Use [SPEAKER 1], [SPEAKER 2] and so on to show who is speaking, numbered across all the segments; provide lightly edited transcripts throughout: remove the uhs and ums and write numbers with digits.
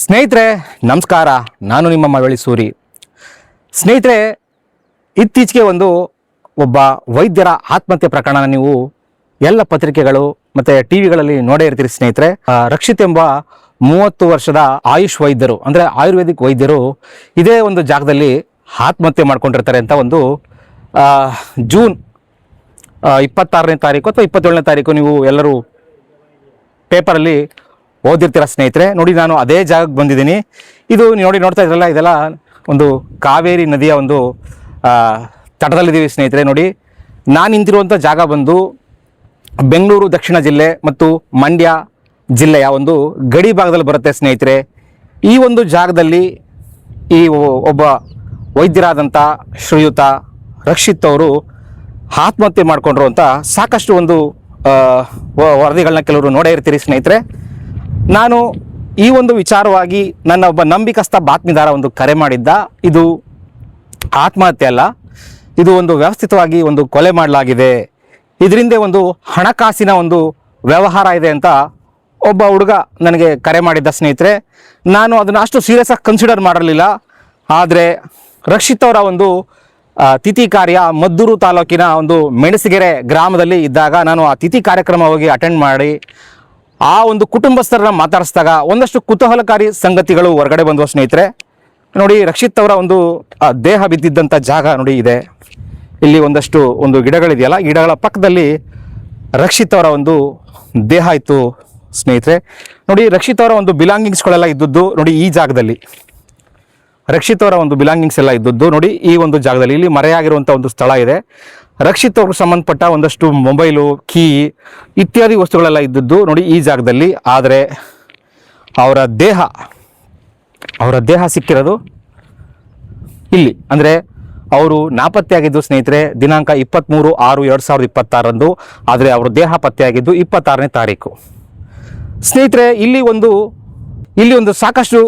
[SPEAKER 1] ಸ್ನೇಹಿತರೆ ನಮಸ್ಕಾರ. ನಾನು ನಿಮ್ಮ ಮಳವಳ್ಳಿ ಸೂರಿ. ಸ್ನೇಹಿತರೆ, ಇತ್ತೀಚೆಗೆ ಒಬ್ಬ ವೈದ್ಯರ ಆತ್ಮಹತ್ಯೆ ಪ್ರಕರಣ ನೀವು ಎಲ್ಲ ಪತ್ರಿಕೆಗಳು ಮತ್ತು ಟಿ ವಿಗಳಲ್ಲಿ ನೋಡೇ ಇರ್ತೀರಿ ಸ್ನೇಹಿತರೆ. ರಕ್ಷಿತ್ ಎಂಬ 30 ವರ್ಷದ ಆಯುಷ್ ವೈದ್ಯರು, ಅಂದರೆ ಆಯುರ್ವೇದಿಕ್ ವೈದ್ಯರು ಇದೇ ಒಂದು ಜಾಗದಲ್ಲಿ ಆತ್ಮಹತ್ಯೆ ಮಾಡ್ಕೊಂಡಿರ್ತಾರೆ ಅಂತ ಜೂನ್ 26ನೇ ತಾರೀಕು ಅಥವಾ 27ನೇ ತಾರೀಕು ನೀವು ಎಲ್ಲರೂ ಪೇಪರಲ್ಲಿ ಓದಿರ್ತೀರ ಸ್ನೇಹಿತರೆ. ನೋಡಿ, ನಾನು ಅದೇ ಜಾಗಕ್ಕೆ ಬಂದಿದ್ದೀನಿ. ಇದು ನೋಡ್ತಾ ಇದ್ರಲ್ಲ, ಇದೆಲ್ಲ ಒಂದು ಕಾವೇರಿ ನದಿಯ ತಟದಲ್ಲಿದ್ದೀವಿ ಸ್ನೇಹಿತರೆ. ನೋಡಿ, ನಾನು ನಿಂತಿರುವಂಥ ಜಾಗ ಬೆಂಗಳೂರು ದಕ್ಷಿಣ ಜಿಲ್ಲೆ ಮತ್ತು ಮಂಡ್ಯ ಜಿಲ್ಲೆಯ ಗಡಿ ಭಾಗದಲ್ಲಿ ಬರುತ್ತೆ ಸ್ನೇಹಿತರೆ. ಈ ಜಾಗದಲ್ಲಿ ಈ ಒಬ್ಬ ವೈದ್ಯರಾದಂಥ ಶ್ರೀಯುತ ರಕ್ಷಿತ್ ಅವರು ಆತ್ಮಹತ್ಯೆ ಮಾಡಿಕೊಂಡ್ರು ಅಂತ ಸಾಕಷ್ಟು ವರದಿಗಳನ್ನ ಕೆಲವರು ನೋಡೇ ಇರ್ತೀರಿ ಸ್ನೇಹಿತರೆ. ನಾನು ಈ ವಿಚಾರವಾಗಿ ನನ್ನ ಒಬ್ಬ ನಂಬಿಕಸ್ಥ ಬಾತ್ಮೀದಾರ ಕರೆ ಮಾಡಿದ್ದ. ಇದು ಆತ್ಮಹತ್ಯೆ ಅಲ್ಲ, ಇದು ವ್ಯವಸ್ಥಿತವಾಗಿ ಕೊಲೆ ಮಾಡಲಾಗಿದೆ, ಇದರಿಂದ ಹಣಕಾಸಿನ ವ್ಯವಹಾರ ಇದೆ ಅಂತ ಒಬ್ಬ ಹುಡುಗ ನನಗೆ ಕರೆ ಮಾಡಿದ್ದ ಸ್ನೇಹಿತರೆ. ನಾನು ಅದನ್ನು ಅಷ್ಟು ಸೀರಿಯಸ್ ಆಗಿ ಕನ್ಸಿಡರ್ ಮಾಡಿರಲಿಲ್ಲ. ಆದರೆ ರಕ್ಷಿತ್ ಅವರ ತಿಥಿ ಕಾರ್ಯ ಮದ್ದೂರು ತಾಲೂಕಿನ ಮೆಣಸಿಗೆರೆ ಗ್ರಾಮದಲ್ಲಿ ಇದ್ದಾಗ ನಾನು ಆ ತಿಥಿ ಕಾರ್ಯಕ್ರಮ ಹೋಗಿ ಅಟೆಂಡ್ ಮಾಡಿ ಆ ಕುಟುಂಬಸ್ಥರನ್ನ ಮಾತಾಡಿಸಿದಾಗ ಒಂದಷ್ಟು ಕುತೂಹಲಕಾರಿ ಸಂಗತಿಗಳು ಹೊರಗಡೆ ಬಂದವು ಸ್ನೇಹಿತರೆ. ನೋಡಿ, ರಕ್ಷಿತ್ ಅವರ ದೇಹ ಬಿದ್ದಿದ್ದಂಥ ಜಾಗ ನೋಡಿ ಇದೆ. ಇಲ್ಲಿ ಒಂದಷ್ಟು ಗಿಡಗಳಿದೆಯಲ್ಲ, ಗಿಡಗಳ ಪಕ್ಕದಲ್ಲಿ ರಕ್ಷಿತ್ ಅವರ ದೇಹ ಇತ್ತು ಸ್ನೇಹಿತರೆ. ನೋಡಿ, ರಕ್ಷಿತ್ ಅವರ ಬಿಲಾಂಗಿಂಗ್ಸ್ಗಳೆಲ್ಲ ಇದ್ದದ್ದು ನೋಡಿ ಈ ಜಾಗದಲ್ಲಿ. ರಕ್ಷಿತ್ ಅವರ ಬಿಲಾಂಗಿಂಗ್ಸ್ ಎಲ್ಲ ಇದ್ದದ್ದು ನೋಡಿ ಈ ಜಾಗದಲ್ಲಿ. ಇಲ್ಲಿ ಮರೆಯಾಗಿರುವಂಥ ಸ್ಥಳ ಇದೆ. ರಕ್ಷಿತ್ ಅವ್ರಿಗೆ ಸಂಬಂಧಪಟ್ಟ ಒಂದಷ್ಟು ಮೊಬೈಲು, ಕೀ ಇತ್ಯಾದಿ ವಸ್ತುಗಳೆಲ್ಲ ಇದ್ದದ್ದು ನೋಡಿ ಈ ಜಾಗದಲ್ಲಿ. ಆದರೆ ಅವರ ದೇಹ ಸಿಕ್ಕಿರೋದು ಇಲ್ಲಿ. ಅಂದರೆ ಅವರು ನಾಪತ್ತೆಯಾಗಿದ್ದು ಸ್ನೇಹಿತರೆ ದಿನಾಂಕ 23/6/2026. ಆದರೆ ಅವರ ದೇಹ ಪತ್ತೆಯಾಗಿದ್ದು 26ನೇ ತಾರೀಕು ಸ್ನೇಹಿತರೆ. ಇಲ್ಲಿ ಸಾಕಷ್ಟು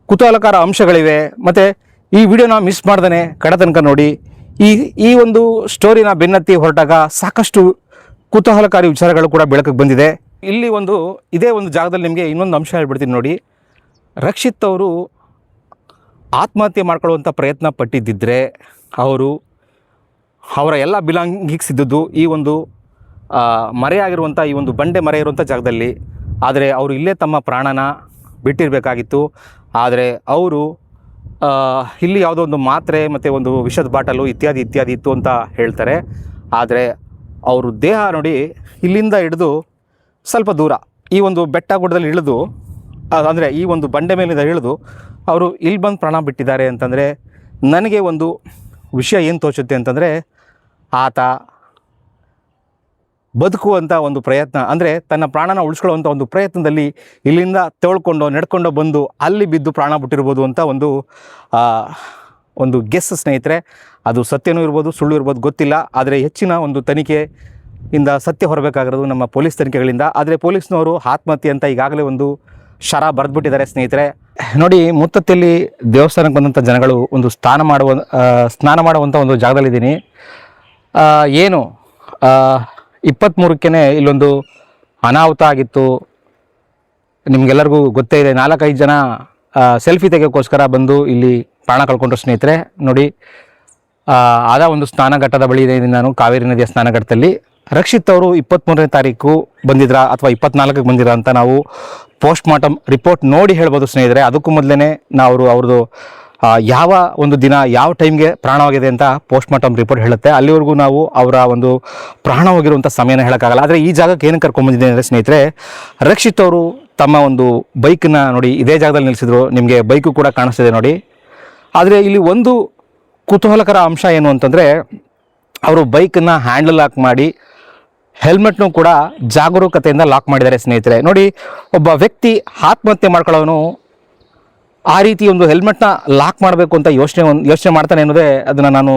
[SPEAKER 1] ಕುತೂಹಲಕಾರ ಅಂಶಗಳಿವೆ. ಮತ್ತು ಈ ವಿಡಿಯೋನ ಮಿಸ್ ಮಾಡ್ದೇ ಕಡೆ ತನಕ ನೋಡಿ. ಈ ಸ್ಟೋರಿನ ಬೆನ್ನತ್ತಿ ಹೊರಟಾಗ ಸಾಕಷ್ಟು ಕುತೂಹಲಕಾರಿ ವಿಚಾರಗಳು ಕೂಡ ಬೆಳಕಿಗೆ ಬಂದಿದೆ. ಇಲ್ಲಿ ಇದೇ ಜಾಗದಲ್ಲಿ ನಿಮಗೆ ಇನ್ನೊಂದು ಅಂಶ ಹೇಳ್ಬಿಡ್ತೀನಿ ನೋಡಿ. ರಕ್ಷಿತ್ ಅವರು ಆತ್ಮಹತ್ಯೆ ಮಾಡ್ಕೊಳ್ಳುವಂಥ ಪ್ರಯತ್ನ ಪಟ್ಟಿದ್ದಿದ್ರೆ ಅವರ ಎಲ್ಲ ಬಿಲಾಂಗಿಂಗ್ಸ್ ಇದ್ದದ್ದು ಈ ಮರೆಯಾಗಿರುವಂಥ ಈ ಬಂಡೆ ಮರೆ ಇರುವಂಥ ಜಾಗದಲ್ಲಿ. ಆದರೆ ಅವರು ಇಲ್ಲೇ ತಮ್ಮ ಪ್ರಾಣನ ಬಿಟ್ಟಿರಬೇಕಾಗಿತ್ತು. ಆದರೆ ಅವರು ಇಲ್ಲಿ ಯಾವುದೋ ಮಾತ್ರೆ ಮತ್ತು ವಿಷದ ಬಾಟಲು ಇತ್ಯಾದಿ ಇತ್ತು ಅಂತ ಹೇಳ್ತಾರೆ. ಆದರೆ ಅವರು ದೇಹ ನೋಡಿ ಇಲ್ಲಿಂದ ಹಿಡಿದು ಸ್ವಲ್ಪ ದೂರ ಈ ಬೆಟ್ಟ ಗುಡ್ಡದಲ್ಲಿ ಇಳಿದು, ಅಂದರೆ ಈ ಬಂಡೆ ಮೇಲಿಂದ ಇಳಿದು ಅವರು ಇಲ್ಲಿ ಬಂದು ಪ್ರಾಣ ಬಿಟ್ಟಿದ್ದಾರೆ ಅಂತಂದರೆ ನನಗೆ ವಿಷಯ ಏನು ತೋಚುತ್ತೆ ಅಂತಂದರೆ ಆತ ಬದುಕುವಂಥ ಪ್ರಯತ್ನ, ಅಂದರೆ ತನ್ನ ಪ್ರಾಣನ ಉಳಿಸ್ಕೊಳ್ಳುವಂಥ ಪ್ರಯತ್ನದಲ್ಲಿ ಇಲ್ಲಿಂದ ನಡ್ಕೊಂಡು ಬಂದು ಅಲ್ಲಿ ಬಿದ್ದು ಪ್ರಾಣ ಬಿಟ್ಟಿರ್ಬೋದು ಅಂತ ಗೆಸ್ ಸ್ನೇಹಿತರೆ. ಅದು ಸತ್ಯನೂ ಇರ್ಬೋದು, ಸುಳ್ಳು ಇರ್ಬೋದು, ಗೊತ್ತಿಲ್ಲ. ಆದರೆ ಹೆಚ್ಚಿನ ತನಿಖೆಯಿಂದ ಸತ್ಯ ಹೊರಬೇಕಾಗಿರೋದು ನಮ್ಮ ಪೊಲೀಸ್ ತನಿಖೆಗಳಿಂದ. ಆದರೆ ಪೊಲೀಸ್ನವರು ಆತ್ಮಹತ್ಯೆ ಅಂತ ಈಗಾಗಲೇ ಶರ ಬರೆದ್ಬಿಟ್ಟಿದ್ದಾರೆ ಸ್ನೇಹಿತರೆ. ನೋಡಿ, ಮುತ್ತತ್ತಿಯಲ್ಲಿ ದೇವಸ್ಥಾನಕ್ಕೆ ಬಂದಂಥ ಜನಗಳು ಸ್ನಾನ ಮಾಡುವಂಥ ಜಾಗದಲ್ಲಿದ್ದೀನಿ. ಏನು 23ಕ್ಕೆ ಇಲ್ಲೊಂದು ಅನಾಹುತ ಆಗಿತ್ತು. ನಿಮಗೆಲ್ಲರಿಗೂ ಗೊತ್ತೇ ಇದೆ. 4-5 ಜನ ಸೆಲ್ಫಿ ತೆಗೆಯೋಕ್ಕೋಸ್ಕರ ಬಂದು ಇಲ್ಲಿ ಪ್ರಾಣ ಕಳ್ಕೊಂಡ್ರು ಸ್ನೇಹಿತರೆ. ನೋಡಿ, ಆದ ಸ್ನಾನಘಟ್ಟದ ಬಳಿ ಇದೆ ನಾನು, ಕಾವೇರಿ ನದಿಯ ಸ್ನಾನಘಟ್ಟದಲ್ಲಿ. ರಕ್ಷಿತ್ ಅವರು 23ನೇ ತಾರೀಕು ಬಂದಿದ್ರಾ ಅಥವಾ 24ಕ್ಕೆ ಬಂದಿರಾ ಅಂತ ನಾವು ಪೋಸ್ಟ್ ಮಾರ್ಟಮ್ ರಿಪೋರ್ಟ್ ನೋಡಿ ಹೇಳ್ಬೋದು ಸ್ನೇಹಿತರೆ. ಅದಕ್ಕೂ ಮೊದಲೇ ಅವ್ರದ್ದು ಯಾವ ದಿನ ಯಾವ ಟೈಮ್ಗೆ ಪ್ರಾಣವಾಗಿದೆ ಅಂತ ಪೋಸ್ಟ್ ಮಾರ್ಟಮ್ ರಿಪೋರ್ಟ್ ಹೇಳುತ್ತೆ. ಅಲ್ಲಿವರೆಗೂ ನಾವು ಅವರ ಪ್ರಾಣ ಹೋಗಿರುವಂಥ ಸಮಯನ ಹೇಳೋಕ್ಕಾಗಲ್ಲ. ಆದರೆ ಈ ಜಾಗಕ್ಕೆ ಏನಕ್ಕೆ ಕರ್ಕೊಂಡ್ಬಂದಿದ್ದೇನೆ ಅಂದರೆ ಸ್ನೇಹಿತರೆ, ರಕ್ಷಿತ್ ಅವರು ತಮ್ಮ ಬೈಕನ್ನ ನೋಡಿ ಇದೇ ಜಾಗದಲ್ಲಿ ನಿಲ್ಲಿಸಿದ್ರು. ನಿಮಗೆ ಬೈಕು ಕೂಡ ಕಾಣಿಸ್ತಿದೆ ನೋಡಿ. ಆದರೆ ಇಲ್ಲಿ ಕುತೂಹಲಕರ ಅಂಶ ಏನು ಅಂತಂದರೆ, ಅವರು ಬೈಕನ್ನು ಹ್ಯಾಂಡಲ್ ಲಾಕ್ ಮಾಡಿ ಹೆಲ್ಮೆಟ್ನೂ ಕೂಡ ಜಾಗರೂಕತೆಯಿಂದ ಲಾಕ್ ಮಾಡಿದ್ದಾರೆ ಸ್ನೇಹಿತರೆ. ನೋಡಿ, ಒಬ್ಬ ವ್ಯಕ್ತಿ ಆತ್ಮಹತ್ಯೆ ಮಾಡ್ಕೊಳ್ಳೋನು ಆ ರೀತಿ ಹೆಲ್ಮೆಟ್ನ ಲಾಕ್ ಮಾಡಬೇಕು ಅಂತ ಯೋಚನೆ ಮಾಡ್ತಾನೆ ಅನ್ನೋದೇ ಅದನ್ನು ನಾನು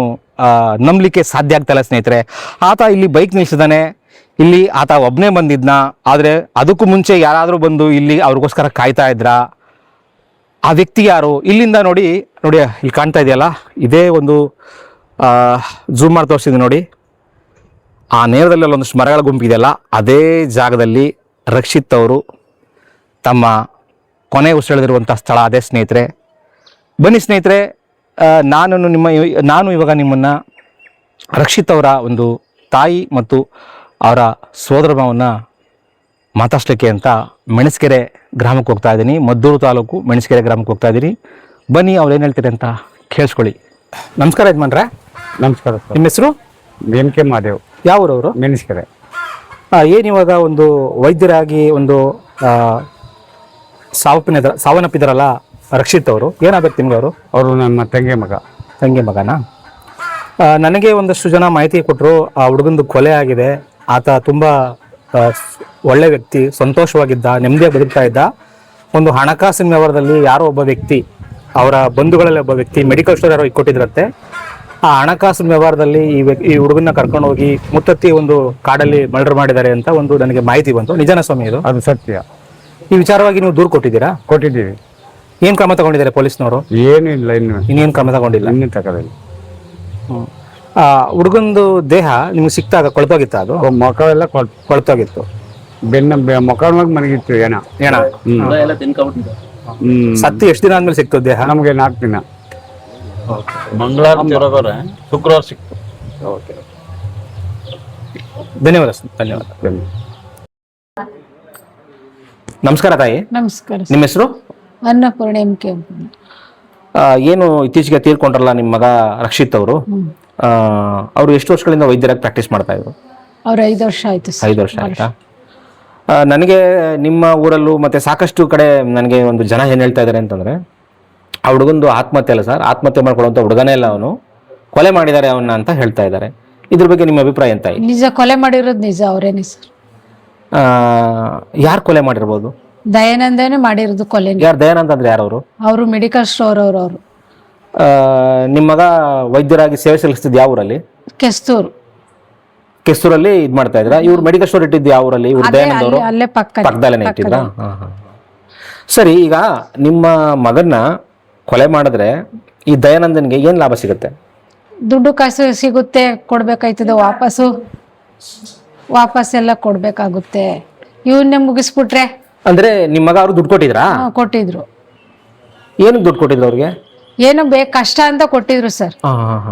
[SPEAKER 1] ನಂಬಲಿಕ್ಕೆ ಸಾಧ್ಯ ಆಗ್ತಾಯಿಲ್ಲ ಸ್ನೇಹಿತರೆ. ಆತ ಇಲ್ಲಿ ಬೈಕ್ ನಿಲ್ಲಿಸಿದಾನೆ, ಇಲ್ಲಿ ಆತ ಒಬ್ಬನೇ ಬಂದಿದ್ನ. ಆದರೆ ಅದಕ್ಕೂ ಮುಂಚೆ ಯಾರಾದರೂ ಬಂದು ಇಲ್ಲಿ ಅವ್ರಿಗೋಸ್ಕರ ಕಾಯ್ತಾ ಇದ್ರಾ? ಆ ವ್ಯಕ್ತಿ ಯಾರು? ಇಲ್ಲಿಂದ ನೋಡಿ ಇಲ್ಲಿ ಕಾಣ್ತಾ ಇದೆಯಲ್ಲ, ಇದೇ ಝೂಮ್ ಮಾಡಿ ತೋರಿಸಿದ್ವಿ ನೋಡಿ. ಆ ನೇರದಲ್ಲಿ ಒಂದಷ್ಟು ಮರಗಳ ಗುಂಪಿದೆಯಲ್ಲ, ಅದೇ ಜಾಗದಲ್ಲಿ ರಕ್ಷಿತ್ ಅವರು ತಮ್ಮ ಕೊನೆ ಉಸಿರೆಳೆದಿರುವಂಥ ಸ್ಥಳ ಅದೇ ಸ್ನೇಹಿತರೆ. ಬನ್ನಿ ಸ್ನೇಹಿತರೆ, ನಾನು ಇವಾಗ ನಿಮ್ಮನ್ನು ರಕ್ಷಿತ್ ಅವರ ಒಂದು ತಾಯಿ ಮತ್ತು ಅವರ ಸೋದರ ಮಾವನ್ನ ಮಾತಾಡ್ಸ್ಲಿಕ್ಕೆ ಅಂತ ಮೆಣಸ್ಕೆರೆ ಗ್ರಾಮಕ್ಕೆ ಹೋಗ್ತಾ ಇದ್ದೀನಿ. ಮದ್ದೂರು ತಾಲೂಕು ಮೆಣಸ್ಕೆರೆ ಗ್ರಾಮಕ್ಕೆ ಹೋಗ್ತಾ ಇದ್ದೀನಿ. ಬನ್ನಿ ಅವ್ರು ಏನು ಹೇಳ್ತಾರೆ ಅಂತ ಕೇಳಿಸ್ಕೊಳ್ಳಿ. ನಮಸ್ಕಾರ ಯಜಮಾನ್ರೆ.
[SPEAKER 2] ನಮಸ್ಕಾರ ಸರ್.
[SPEAKER 1] ನಿಮ್ಮ ಹೆಸರು?
[SPEAKER 2] ಕೆ ಮಾದೇವ್.
[SPEAKER 1] ಯಾವ ಊರವರು?
[SPEAKER 2] ಮೆಣಸ್ಕೆರೆ.
[SPEAKER 1] ಏನು ಇವಾಗ ಒಂದು ವೈದ್ಯರಾಗಿ ಒಂದು ಸಾವನ್ನಪ್ಪಿದಾರಲ್ಲ ರಕ್ಷಿತ್ ಅವರು, ಏನಾಗಬೇಕು ನಿಮ್ಗೆ?
[SPEAKER 2] ಅವರು ನಮ್ಮ ತಂಗಿ
[SPEAKER 1] ಮಗನಾ? ನನಗೆ ಒಂದಷ್ಟು ಜನ ಮಾಹಿತಿ ಕೊಟ್ಟರು, ಆ ಹುಡುಗಂದು ಕೊಲೆ ಆಗಿದೆ, ಆತ ತುಂಬ ಒಳ್ಳೆ ವ್ಯಕ್ತಿ, ಸಂತೋಷವಾಗಿದ್ದ, ನೆಮ್ಮದಿಯಾಗಿ ಬದುಕ್ತಾ ಇದ್ದ. ಒಂದು ಹಣಕಾಸಿನ ವ್ಯವಹಾರದಲ್ಲಿ ಯಾರೋ ಒಬ್ಬ ವ್ಯಕ್ತಿ, ಅವರ ಬಂಧುಗಳಲ್ಲಿ ಒಬ್ಬ ವ್ಯಕ್ತಿ ಮೆಡಿಕಲ್ ಸ್ಟೋರ್ ಯಾರೋ ಇಕ್ಕೊಟ್ಟಿದ್ರಂತೆ. ಆ ಹಣಕಾಸಿನ ವ್ಯವಹಾರದಲ್ಲಿ ಈ ಹುಡುಗನ್ನ ಕರ್ಕೊಂಡು ಹೋಗಿ ಮುತ್ತತ್ತಿ ಒಂದು ಕಾಡಲ್ಲಿ ಮರ್ಡರ್ ಮಾಡಿದ್ದಾರೆ ಅಂತ ಒಂದು ನನಗೆ ಮಾಹಿತಿ ಬಂತು. ನಿಜನ ಸ್ವಾಮಿ ಇದು?
[SPEAKER 2] ಅದು ಸತ್ಯ.
[SPEAKER 1] ಈ ವಿಚಾರವಾಗಿ ನೀವು ದೂರು ಕೊಟ್ಟಿದ್ದೀರಾ?
[SPEAKER 2] ಕೊಟ್ಟಿದ್ದೀವಿ.
[SPEAKER 1] ಏನು ಕ್ರಮ ತಗೊಂಡಿದ್ದಾರೆ ಪೊಲೀಸ್ನವರು?
[SPEAKER 2] ಏನೂ ಇಲ್ಲ,
[SPEAKER 1] ಇನ್ನೇನು ಕ್ರಮ ತಗೊಂಡಿಲ್ಲ?
[SPEAKER 2] ಇನ್ನೂ ತಗೊಳ್ಳಿಲ್ಲ.
[SPEAKER 1] ಹುಡುಗಂದು ದೇಹ ನಿಮ್ಗೆ ಸಿಕ್ತಾಗ ಕೊಳ್ತೋಗಿತ್ತ? ಅದು
[SPEAKER 2] ಮೊಖವೆಲ್ಲ
[SPEAKER 1] ಕೊಳ್ತೋಗಿತ್ತು.
[SPEAKER 2] ಮೊಖ ಮನಗಿತ್ತು ಏನ.
[SPEAKER 1] ಸತ್ತು ಎಷ್ಟು ದಿನ ಆದ್ಮೇಲೆ ಸಿಕ್ತು ದೇಹ?
[SPEAKER 2] ನಮಗೆ 4 ದಿನ.
[SPEAKER 3] ಮಂಗಳವಾರ ಶುಕ್ರವಾರ ಸಿಕ್ತು.
[SPEAKER 1] ಧನ್ಯವಾದ. ನಮಸ್ಕಾರ ತಾಯಿ.
[SPEAKER 4] ನಮಸ್ಕಾರ.
[SPEAKER 1] ನಿಮ್ಮ ಹೆಸರು?
[SPEAKER 4] ಅನ್ನಪೂರ್ಣ MK.
[SPEAKER 1] ಏನು ಇತ್ತೀಚೆಗೆ ತೀರ್ಕೊಂಡ್ರಲ್ಲ ನಿಮ್ಮ ಮಗ ರಕ್ಷಿತ್ ಅವರು, ಅವರು ಎಷ್ಟು ವರ್ಷಗಳಿಂದ ವೈದ್ಯರಾಗಿ ಪ್ರಾಕ್ಟೀಸ್ ಮಾಡ್ತಾ ಇದ್ರು?
[SPEAKER 4] ಅವ್ರು 5 ವರ್ಷ ಆಯ್ತು.
[SPEAKER 1] 5 ವರ್ಷ ಆಯ್ತಾ? ನನಗೆ ನಿಮ್ಮ ಊರಲ್ಲೂ ಮತ್ತೆ ಸಾಕಷ್ಟು ಕಡೆ ನನಗೆ ಒಂದು ಜನ ಏನು ಹೇಳ್ತಾ ಇದ್ದಾರೆ ಅಂತಂದ್ರೆ, ಆ ಹುಡುಗಂದು ಆತ್ಮಹತ್ಯೆ ಅಲ್ಲ ಸರ್, ಆತ್ಮಹತ್ಯೆ ಮಾಡ್ಕೊಳ್ಳುವಂಥ ಹುಡುಗನೇ ಇಲ್ಲ, ಅವನು ಕೊಲೆ ಮಾಡಿದ್ದಾರೆ ಅವನ್ನ ಅಂತ ಹೇಳ್ತಾ ಇದ್ದಾರೆ. ಇದ್ರ ಬಗ್ಗೆ ನಿಮ್ಮ ಅಭಿಪ್ರಾಯ ಎಂತ?
[SPEAKER 4] ನಿಜ, ಕೊಲೆ ಮಾಡಿರೋದು ನಿಜ, ಅವರೇನೆ ಸರ್.
[SPEAKER 1] ಯಾರು ಕೊಲೆ ಮಾಡಿರ್ಬೋದು?
[SPEAKER 4] ದಯಾನಂದನೇ ಮಾಡಿರೋದು ಕೊಲೆ.
[SPEAKER 1] ಯಾರು ದಯಾನಂದ ಅಂದ್ರೆ ಯಾರು?
[SPEAKER 4] ಅವರು ಮೆಡಿಕಲ್ ಸ್ಟೋರ್ ಅವರು.
[SPEAKER 1] ನಿಮ್ಮ ಮಗ ವೈದ್ಯರಾಗಿ ಸೇವೆ ಸಲ್ಲಿಸ್ತಿದ್ದು ಯಾವ ಊರಲ್ಲಿ? ಕೆಸ್ತೂರಲ್ಲಿ ಇದ್ ಮಾಡ್ತಾ ಇದ್ರ? ಇವ್ರು ಮೆಡಿಕಲ್ ಸ್ಟೋರ್ ಇಟ್ಟಿದ್ದು ಯಾವ ಊರಲ್ಲಿ? ಇವ್ರು ದಯಾನಂದ ಅವರು
[SPEAKER 4] ಅಲ್ಲೇ
[SPEAKER 1] ಪಕ್ಕದಲ್ಲೇ ಇಟ್ಟಿದ್ರ? ಸರಿ, ಈಗ ನಿಮ್ಮ ಮಗನ್ನ ಕೊಲೆ ಮಾಡಿದ್ರೆ ಈ ದಯಾನಂದನ್ಗೆ ಏನ್ ಲಾಭ ಸಿಗುತ್ತೆ?
[SPEAKER 4] ದುಡ್ಡು ಕಾಸು ಸಿಗುತ್ತೆ, ಕೊಡ್ಬೇಕಾಯ್ತದೆ, ವಾಪಸ್ ಎಲ್ಲ ಕೊಡ್ಬೇಕಾಗುತ್ತೆ. ಇವನ್ನೇ ಮುಗಿಸ್ಬಿಟ್ರೆ
[SPEAKER 1] ಅಂದ್ರೆ ನಿಮ್ಮ ಮಗ ಅವ್ರು ದುಡ್ಡು ಕೊಟ್ಟಿದ್ರಾ?
[SPEAKER 4] ಕೊಟ್ಟಿದ್ರು.
[SPEAKER 1] ಏನಕ್ಕೆ ದುಡ್ಡು ಕೊಟ್ಟಿದ್ರು ಅವ್ರಿಗೆ?
[SPEAKER 4] ಏನೋ ಕಷ್ಟ ಅಂತ ಕೊಟ್ಟಿದ್ರು ಸರ್,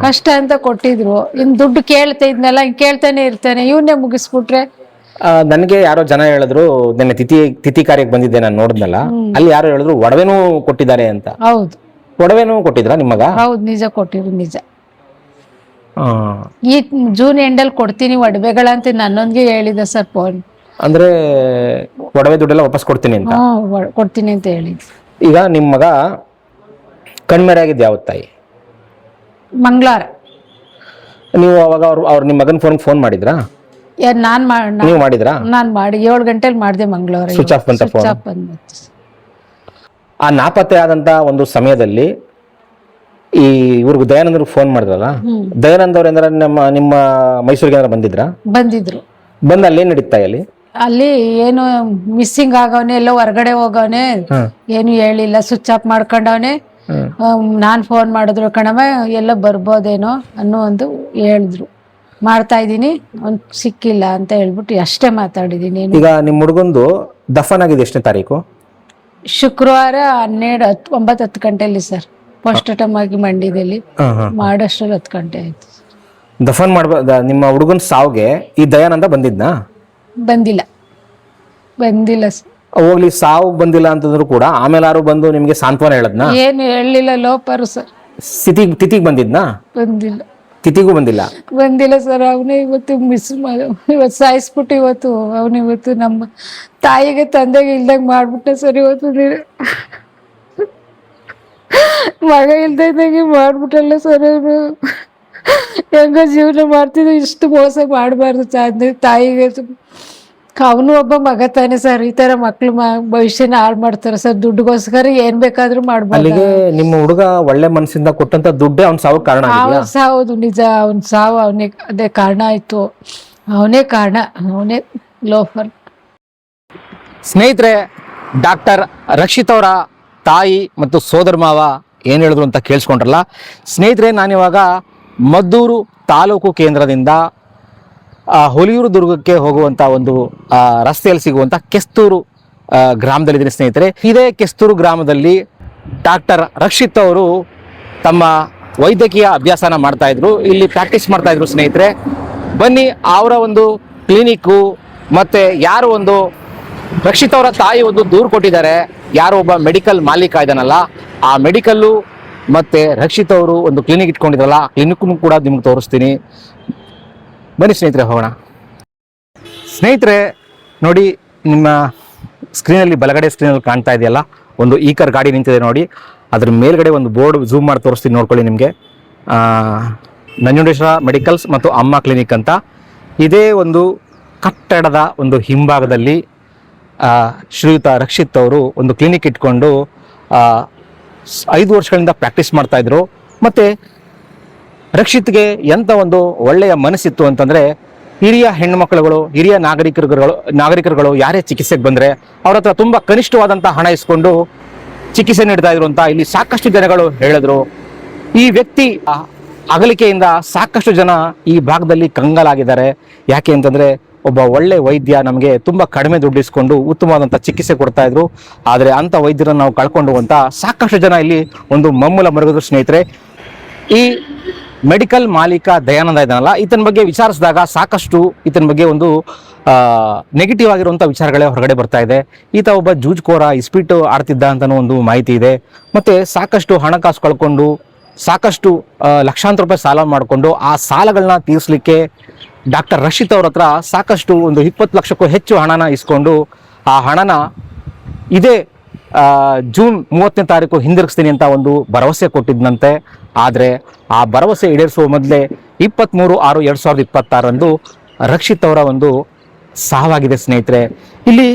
[SPEAKER 4] ಕಷ್ಟ ಅಂತ ಕೊಟ್ಟಿದ್ರು. ಇನ್ ದುಡ್ಡು ಕೇಳ್ತಾ ಇದ್ನಲ್ಲ, ಕೇಳ್ತಾನೆ ಇರ್ತಾನೆ, ಇವನ್ನೇ ಮುಗಿಸ್ಬಿಟ್ರೆ.
[SPEAKER 1] ನನಗೆ ಯಾರೋ ಜನ ಹೇಳಿದ್ರು, ನನ್ನ ತಿಥಿ ಕಾರ್ಯಕ್ಕೆ ಬಂದಿದ್ದೆ, ನಾನು ನೋಡಿದ್ನಲ್ಲ, ಅಲ್ಲಿ ಯಾರೋ ಹೇಳಿದ್ರು ಒಡವೆನೂ ಕೊಟ್ಟಿದ್ದಾರೆ ಅಂತ.
[SPEAKER 4] ಹೌದು,
[SPEAKER 1] ಒಡವೆನೂ ಕೊಟ್ಟಿದ್ರ ನಿಮ್ಮ ಮಗ?
[SPEAKER 4] ಹೌದು, ನಿಜ ಕೊಟ್ಟಿದ್ರು, ನಿಜ. ಈ ಜೂನ್ ಎಂಡಲ್ಲಿ ಕೊಡ್ತೀನಿ ಒಡವೆಗಳಂತ ನನ್ನೊಂದಿಗೆ ಹೇಳಿದ ಸರ್ ಫೋನ್.
[SPEAKER 1] ಅಂದ್ರೆ ಒಡವೆ ದುಡ್ಡೆಲ್ಲ ವಾಪಸ್ ಕೊಡ್ತೀನಿ ಅಂತ?
[SPEAKER 4] ಕೊಡ್ತೀನಿ ಅಂತ ಹೇಳಿದ್.
[SPEAKER 1] ಈಗ ನಿಮ್ಮ ಮಗ ಕಣ್ಮೆರೆ ಆಗಿದ್ದು ಯಾವತ್ತು ತಾಯಿ?
[SPEAKER 4] ಮಂಗಳವಾರ.
[SPEAKER 1] ನೀವು ಅವಾಗ ಅವ್ರು ನಿಮ್ಮ ಮಗನ ಫೋನ್ ಮಾಡಿದ್ರಾ? ನೀವು ಮಾಡಿದ್ರಾ?
[SPEAKER 4] ನಾನು ಮಾಡಿ 7 ಗಂಟೆಲಿ ಮಾಡಿದೆ ಮಂಗಳವಾರ.
[SPEAKER 1] ಸ್ವಿಚ್ ಆಫ್ ಬಂತ ಫೋನ್? ಆ ನಾಪತ್ತೆ ಆದಂತ ಒಂದು ಸಮಯದಲ್ಲಿ ಈ ಇವ್ರಿಗೆ ದಯಾನಂದ್ರಿಗೆ ಫೋನ್ ಮಾಡಿದ್ರಲ್ಲ, ದಯಾನಂದ್ ಅವ್ರ ಏನಾರ ನಿಮ್ಮ ಮೈಸೂರಿಗೆ ಏನಾರ ಬಂದಿದ್ರು? ಬಂದು ಅಲ್ಲೇನ್ ನಡೀತಾ?
[SPEAKER 4] ಅಲ್ಲಿ ಏನು ಮಿಸ್ಸಿಂಗ್ ಆಗವನೆ, ಎಲ್ಲೋ ಹೊರಗಡೆ ಹೋಗವನೆ, ಏನು ಹೇಳಿಲ್ಲ, ಸ್ವಿಚ್ ಆಫ್ ಮಾಡ್ಕೊಂಡವನೆ. ನಾನ್ ಫೋನ್ ಮಾಡಿದ್ರು ಕಣವ, ಎಲ್ಲ ಬರ್ಬೋದೇನೋ ಅನ್ನೋ ಒಂದು ಹೇಳಿದ್ರು. ಮಾಡ್ತಾ ಇದೀನಿ, ಅವ್ನ್ ಸಿಕ್ಕಿಲ್ಲ ಅಂತ ಹೇಳ್ಬಿಟ್ಟು ಅಷ್ಟೇ ಮಾತಾಡಿದೀನಿ.
[SPEAKER 1] ಈಗ ನಿಮ್ಮ ಹುಡುಗಂದು ದಫನ್ ಆಗಿದೆ ಎಷ್ಟನೇ ತಾರೀಕು?
[SPEAKER 4] ಶುಕ್ರವಾರ 9-10 ಗಂಟೆಯಲ್ಲಿ ಸರ್. ಫಸ್ಟ್ ಟೈಮ್ ಆಗಿ ಮಂಡ್ಯದಲ್ಲಿ ಮಾಡಷ್ಟರಲ್ಲಿ 10 ಗಂಟೆ ಆಯ್ತು.
[SPEAKER 1] ದಫನ್ ಮಾಡ್ಬಾರ್ದ? ನಿಮ್ಮ ಹುಡುಗನ ಸಾವ್ಗೆ ಈ ದಯಾನಂದ ಬಂದಿದ್ನಾ?
[SPEAKER 4] ಬಂದಿಲ್ಲ ಸರ್.
[SPEAKER 1] ಹೋಗ್ಲಿ, ಸಾವು ಬಂದಿಲ್ಲ ಅಂತಂದ್ರು ಕೂಡ ಆಮೇಲೆ ಯಾರು ಬಂದು ನಿಮ್ಗೆ ಸಾಂತ್ವನ ಹೇಳದ್ನ?
[SPEAKER 4] ಏನು ಹೇಳಲಿಲ್ಲ, ಲೋಪರು ಸರ್.
[SPEAKER 1] ತಿಥಿಗ್ ಬಂದಿದ್ನಾ?
[SPEAKER 4] ಬಂದಿಲ್ಲ.
[SPEAKER 1] ತಿಥಿಗೂ ಬಂದಿಲ್ಲ
[SPEAKER 4] ಸರ್. ಅವನೇ ಇವತ್ತು ಇವತ್ತು ಸಾಯಿಸ್ಬಿಟ್ಟು ಇವತ್ತು ನಮ್ಮ ತಾಯಿಗೆ ತಂದೆಗೆ ಇಲ್ದಂಗೆ ಮಾಡ್ಬಿಟ್ಟೆ ಸರ್. ಇವತ್ತು ಮಗ ಇಲ್ದಂಗೆ ಮಾಡ್ಬಿಟ್ಟಲ್ಲ ಸರ್. ಅವನು ಹೆಂಗ ಜೀವನ ಮಾಡ್ತಿದ್ರು, ಇಷ್ಟು ಮೋಸ ಮಾಡಬಾರ್ದು ತಾಯಿಗೆ. ಅವನು ಒಬ್ಬ ಮಗ ತಾನೆ ಸರ್. ಈ ತರ ಮಕ್ಳು ಭವಿಷ್ಯನ ಹಾಳು ಮಾಡ್ತಾರೆ ಸರ್, ದುಡ್ಡುಗೋಸ್ಕರ ಏನ್ ಬೇಕಾದ್ರೂ ಮಾಡ್ಬೋದು.
[SPEAKER 1] ಅಲ್ಲಿಗೆ ನಿಮ್ಮ ಹುಡುಗ ಒಳ್ಳೆ ಮನಸ್ಸಿಂದ ಕೊಟ್ಟಂತ ದುಡ್ಡೇ ಅವ್ನ ಸಾವು ಕಾರಣ?
[SPEAKER 4] ಹೌದು, ನಿಜ. ಅವನ್ ಸಾವು ಅದೇ ಕಾರಣ ಆಯ್ತು. ಅವನೇ ಕಾರಣ, ಅವನೇ ಲೋಫರ್.
[SPEAKER 1] ಸ್ನೇಹಿತರೆ, ಡಾಕ್ಟರ್ ರಕ್ಷಿತ್ ಅವರ ತಾಯಿ ಮತ್ತು ಸೋದರ ಮಾವ ಏನು ಹೇಳಿದ್ರು ಅಂತ ಕೇಳಿಸ್ಕೊಂಡ್ರಲ್ಲ ಸ್ನೇಹಿತರೆ. ನಾನಿವಾಗ ಮದ್ದೂರು ತಾಲೂಕು ಕೇಂದ್ರದಿಂದ ಹುಲಿಯೂರು ದುರ್ಗಕ್ಕೆ ಹೋಗುವಂಥ ಒಂದು ರಸ್ತೆಯಲ್ಲಿ ಸಿಗುವಂಥ ಕೆಸ್ತೂರು ಗ್ರಾಮದಲ್ಲಿದ್ದೀನಿ ಸ್ನೇಹಿತರೆ. ಇದೇ ಕೆಸ್ತೂರು ಗ್ರಾಮದಲ್ಲಿ ಡಾಕ್ಟರ್ ರಕ್ಷಿತ್ ಅವರು ತಮ್ಮ ವೈದ್ಯಕೀಯ ಅಭ್ಯಾಸನ ಮಾಡ್ತಾ ಇದ್ರು, ಇಲ್ಲಿ ಪ್ರಾಕ್ಟೀಸ್ ಮಾಡ್ತಾ ಇದ್ರು ಸ್ನೇಹಿತರೆ. ಬನ್ನಿ ಅವರ ಒಂದು ಕ್ಲಿನಿಕ್ಕು ಮತ್ತೆ ಯಾರು ಒಂದು ರಕ್ಷಿತ್ ಅವರ ತಾಯಿ ಒಂದು ದೂರು ಕೊಟ್ಟಿದ್ದಾರೆ, ಯಾರು ಒಬ್ಬ ಮೆಡಿಕಲ್ ಮಾಲೀಕ ಇದ್ದಾನಲ್ಲ ಆ ಮೆಡಿಕಲ್ಲು ಮತ್ತೆ ರಕ್ಷಿತ್ ಅವರು ಒಂದು ಕ್ಲಿನಿಕ್ ಇಟ್ಕೊಂಡಿದ್ರಲ್ಲ ಆ ಕ್ಲಿನಿಕ್ನು ಕೂಡ ನಿಮ್ಗೆ ತೋರಿಸ್ತೀನಿ. ಬನ್ನಿ ಸ್ನೇಹಿತರೆ ಹೋಗೋಣ. ಸ್ನೇಹಿತರೆ ನೋಡಿ, ನಿಮ್ಮ ಸ್ಕ್ರೀನಲ್ಲಿ ಬಲಗಡೆ ಸ್ಕ್ರೀನಲ್ಲಿ ಕಾಣ್ತಾ ಇದೆಯಲ್ಲ ಒಂದು ಈಕರ್ ಗಾಡಿ ನಿಂತಿದೆ ನೋಡಿ, ಅದ್ರ ಮೇಲ್ಗಡೆ ಒಂದು ಬೋರ್ಡ್ ಝೂಮ್ ಮಾಡಿ ತೋರಿಸ್ತೀನಿ ನೋಡ್ಕೊಳ್ಳಿ ನಿಮಗೆ. ನಂಜುಂಡೇಶ್ವರ ಮೆಡಿಕಲ್ಸ್ ಮತ್ತು ಅಮ್ಮ ಕ್ಲಿನಿಕ್ ಅಂತ. ಇದೇ ಒಂದು ಕಟ್ಟಡದ ಒಂದು ಹಿಂಭಾಗದಲ್ಲಿ ಶ್ರೀಯುತ ರಕ್ಷಿತ್ ಅವರು ಒಂದು ಕ್ಲಿನಿಕ್ ಇಟ್ಕೊಂಡು 5 ವರ್ಷಗಳಿಂದ ಪ್ರಾಕ್ಟೀಸ್ ಮಾಡ್ತಾಯಿದ್ರು. ಮತ್ತು ರಕ್ಷಿತ್ಗೆ ಎಂಥ ಒಂದು ಒಳ್ಳೆಯ ಮನಸ್ಸಿತ್ತು ಅಂತಂದರೆ, ಹಿರಿಯ ಹೆಣ್ಣುಮಕ್ಕಳುಗಳು, ಹಿರಿಯ ನಾಗರಿಕರುಗಳು ಯಾರೇ ಚಿಕಿತ್ಸೆಗೆ ಬಂದರೆ ಅವ್ರ ಹತ್ರ ತುಂಬ ಕನಿಷ್ಠವಾದಂಥ ಹಣ ಇಸ್ಕೊಂಡು ಚಿಕಿತ್ಸೆ ನೀಡ್ತಾ ಇದ್ರು ಅಂತ ಇಲ್ಲಿ ಸಾಕಷ್ಟು ಜನಗಳು ಹೇಳಿದ್ರು. ಈ ವ್ಯಕ್ತಿ ಅಗಲಿಕೆಯಿಂದ ಸಾಕಷ್ಟು ಜನ ಈ ಭಾಗದಲ್ಲಿ ಕಂಗಾಲಾಗಿದ್ದಾರೆ. ಯಾಕೆ ಅಂತಂದರೆ ಒಬ್ಬ ಒಳ್ಳೆ ವೈದ್ಯ ನಮಗೆ ತುಂಬ ಕಡಿಮೆ ದುಡ್ಡಿಸ್ಕೊಂಡು ಉತ್ತಮವಾದಂಥ ಚಿಕಿತ್ಸೆ ಕೊಡ್ತಾ ಇದ್ರು. ಆದರೆ ಅಂಥ ವೈದ್ಯರನ್ನು ನಾವು ಕಳ್ಕೊಂಡು ಅಂತ ಸಾಕಷ್ಟು ಜನ ಇಲ್ಲಿ ಒಂದು ಮಮ್ಮೂಲ ಮರುಗಿದ್ರು ಸ್ನೇಹಿತರೆ. ಈ ಮೆಡಿಕಲ್ ಮಾಲೀಕ ದಯಾನಂದ ಇದ್ದಾನಲ್ಲ, ಈತನ ಬಗ್ಗೆ ವಿಚಾರಿಸಿದಾಗ ಸಾಕಷ್ಟು ಈತನ ಬಗ್ಗೆ ಒಂದು ನೆಗೆಟಿವ್ ಆಗಿರುವಂಥ ವಿಚಾರಗಳೇ ಹೊರಗಡೆ ಬರ್ತಾ ಇದೆ. ಈತ ಒಬ್ಬ ಜೂಜ್ಕೋರ, ಇಸ್ಪೀಟು ಆಡ್ತಿದ್ದ ಅಂತಲೂ ಒಂದು ಮಾಹಿತಿ ಇದೆ. ಮತ್ತು ಸಾಕಷ್ಟು ಹಣಕಾಸು ಕಳ್ಕೊಂಡು ಸಾಕಷ್ಟು ಲಕ್ಷಾಂತರ ರೂಪಾಯಿ ಸಾಲ ಮಾಡಿಕೊಂಡು ಆ ಸಾಲಗಳನ್ನ ತೀರಿಸಲಿಕ್ಕೆ ಡಾಕ್ಟರ್ ರಕ್ಷಿತ್ ಅವ್ರ ಹತ್ರ ಸಾಕಷ್ಟು ಒಂದು 20 ಲಕ್ಷಕ್ಕೂ ಹೆಚ್ಚು ಹಣನ ಇಸ್ಕೊಂಡು ಆ ಹಣನ ಇದೇ ಜೂನ್ 30ನೇ ತಾರೀಕು ಹಿಂದಿರುಗಿಸ್ತೀನಿ ಅಂತ ಒಂದು ಭರವಸೆ ಕೊಟ್ಟಿದ್ದಂತೆ. ಆದರೆ ಆ ಭರವಸೆ ಈಡೇರಿಸುವ ಮೊದಲೇ 23/6/2026 ರಕ್ಷಿತ್ ಅವರ ಒಂದು ಸಾವಾಗಿದೆ ಸ್ನೇಹಿತರೆ. ಇಲ್ಲಿ